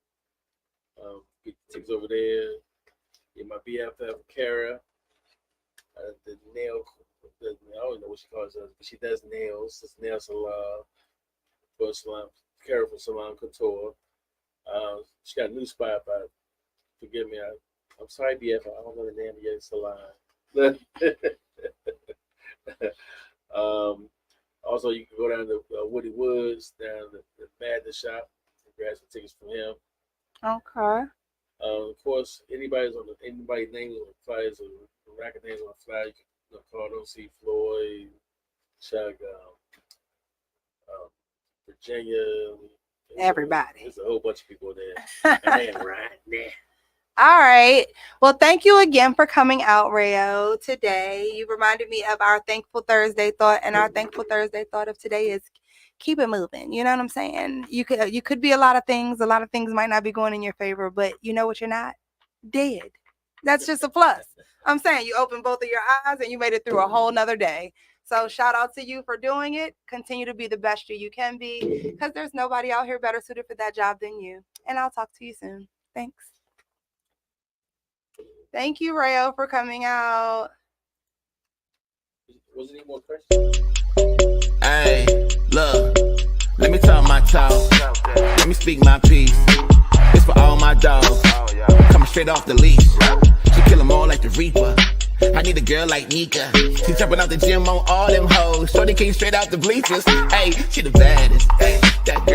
Get tickets over there. Get my BFF Kara. The nail. I don't know what she calls it, but she does nails. It's nail salon. For salon, Kara from Salon Couture. She got a new spot, but forgive me. I'm sorry, BF. I don't know the name of your salon. Also, you can go down to Woody Woods, down the Madness shop, and grab some tickets from him. Okay. Of course, anybody's names on the flyers or racket names on the flyer, you can call them, see Floyd, Chuck, Virginia. Everybody. There's a whole bunch of people there. I am right there. All right. Well, thank you again for coming out, Rayo, today. You reminded me of our Thankful Thursday thought, and our Thankful Thursday thought of today is keep it moving. You know what I'm saying? You could be a lot of things. A lot of things might not be going in your favor, but you know what you're not? Dead. That's just a plus. I'm saying you opened both of your eyes and you made it through a whole nother day. So shout out to you for doing it. Continue to be the best you can be, because there's nobody out here better suited for that job than you. And I'll talk to you soon. Thanks. Thank you, Rayo, for coming out. Was there any more questions? Hey, look, let me talk my talk. Let me speak my piece. It's for all my dogs. Coming straight off the leash. She kill them all like the Reaper. I need a girl like Nika. She jumping out the gym on all them hoes. Shorty came straight out the bleachers. Hey, she the baddest. Hey, that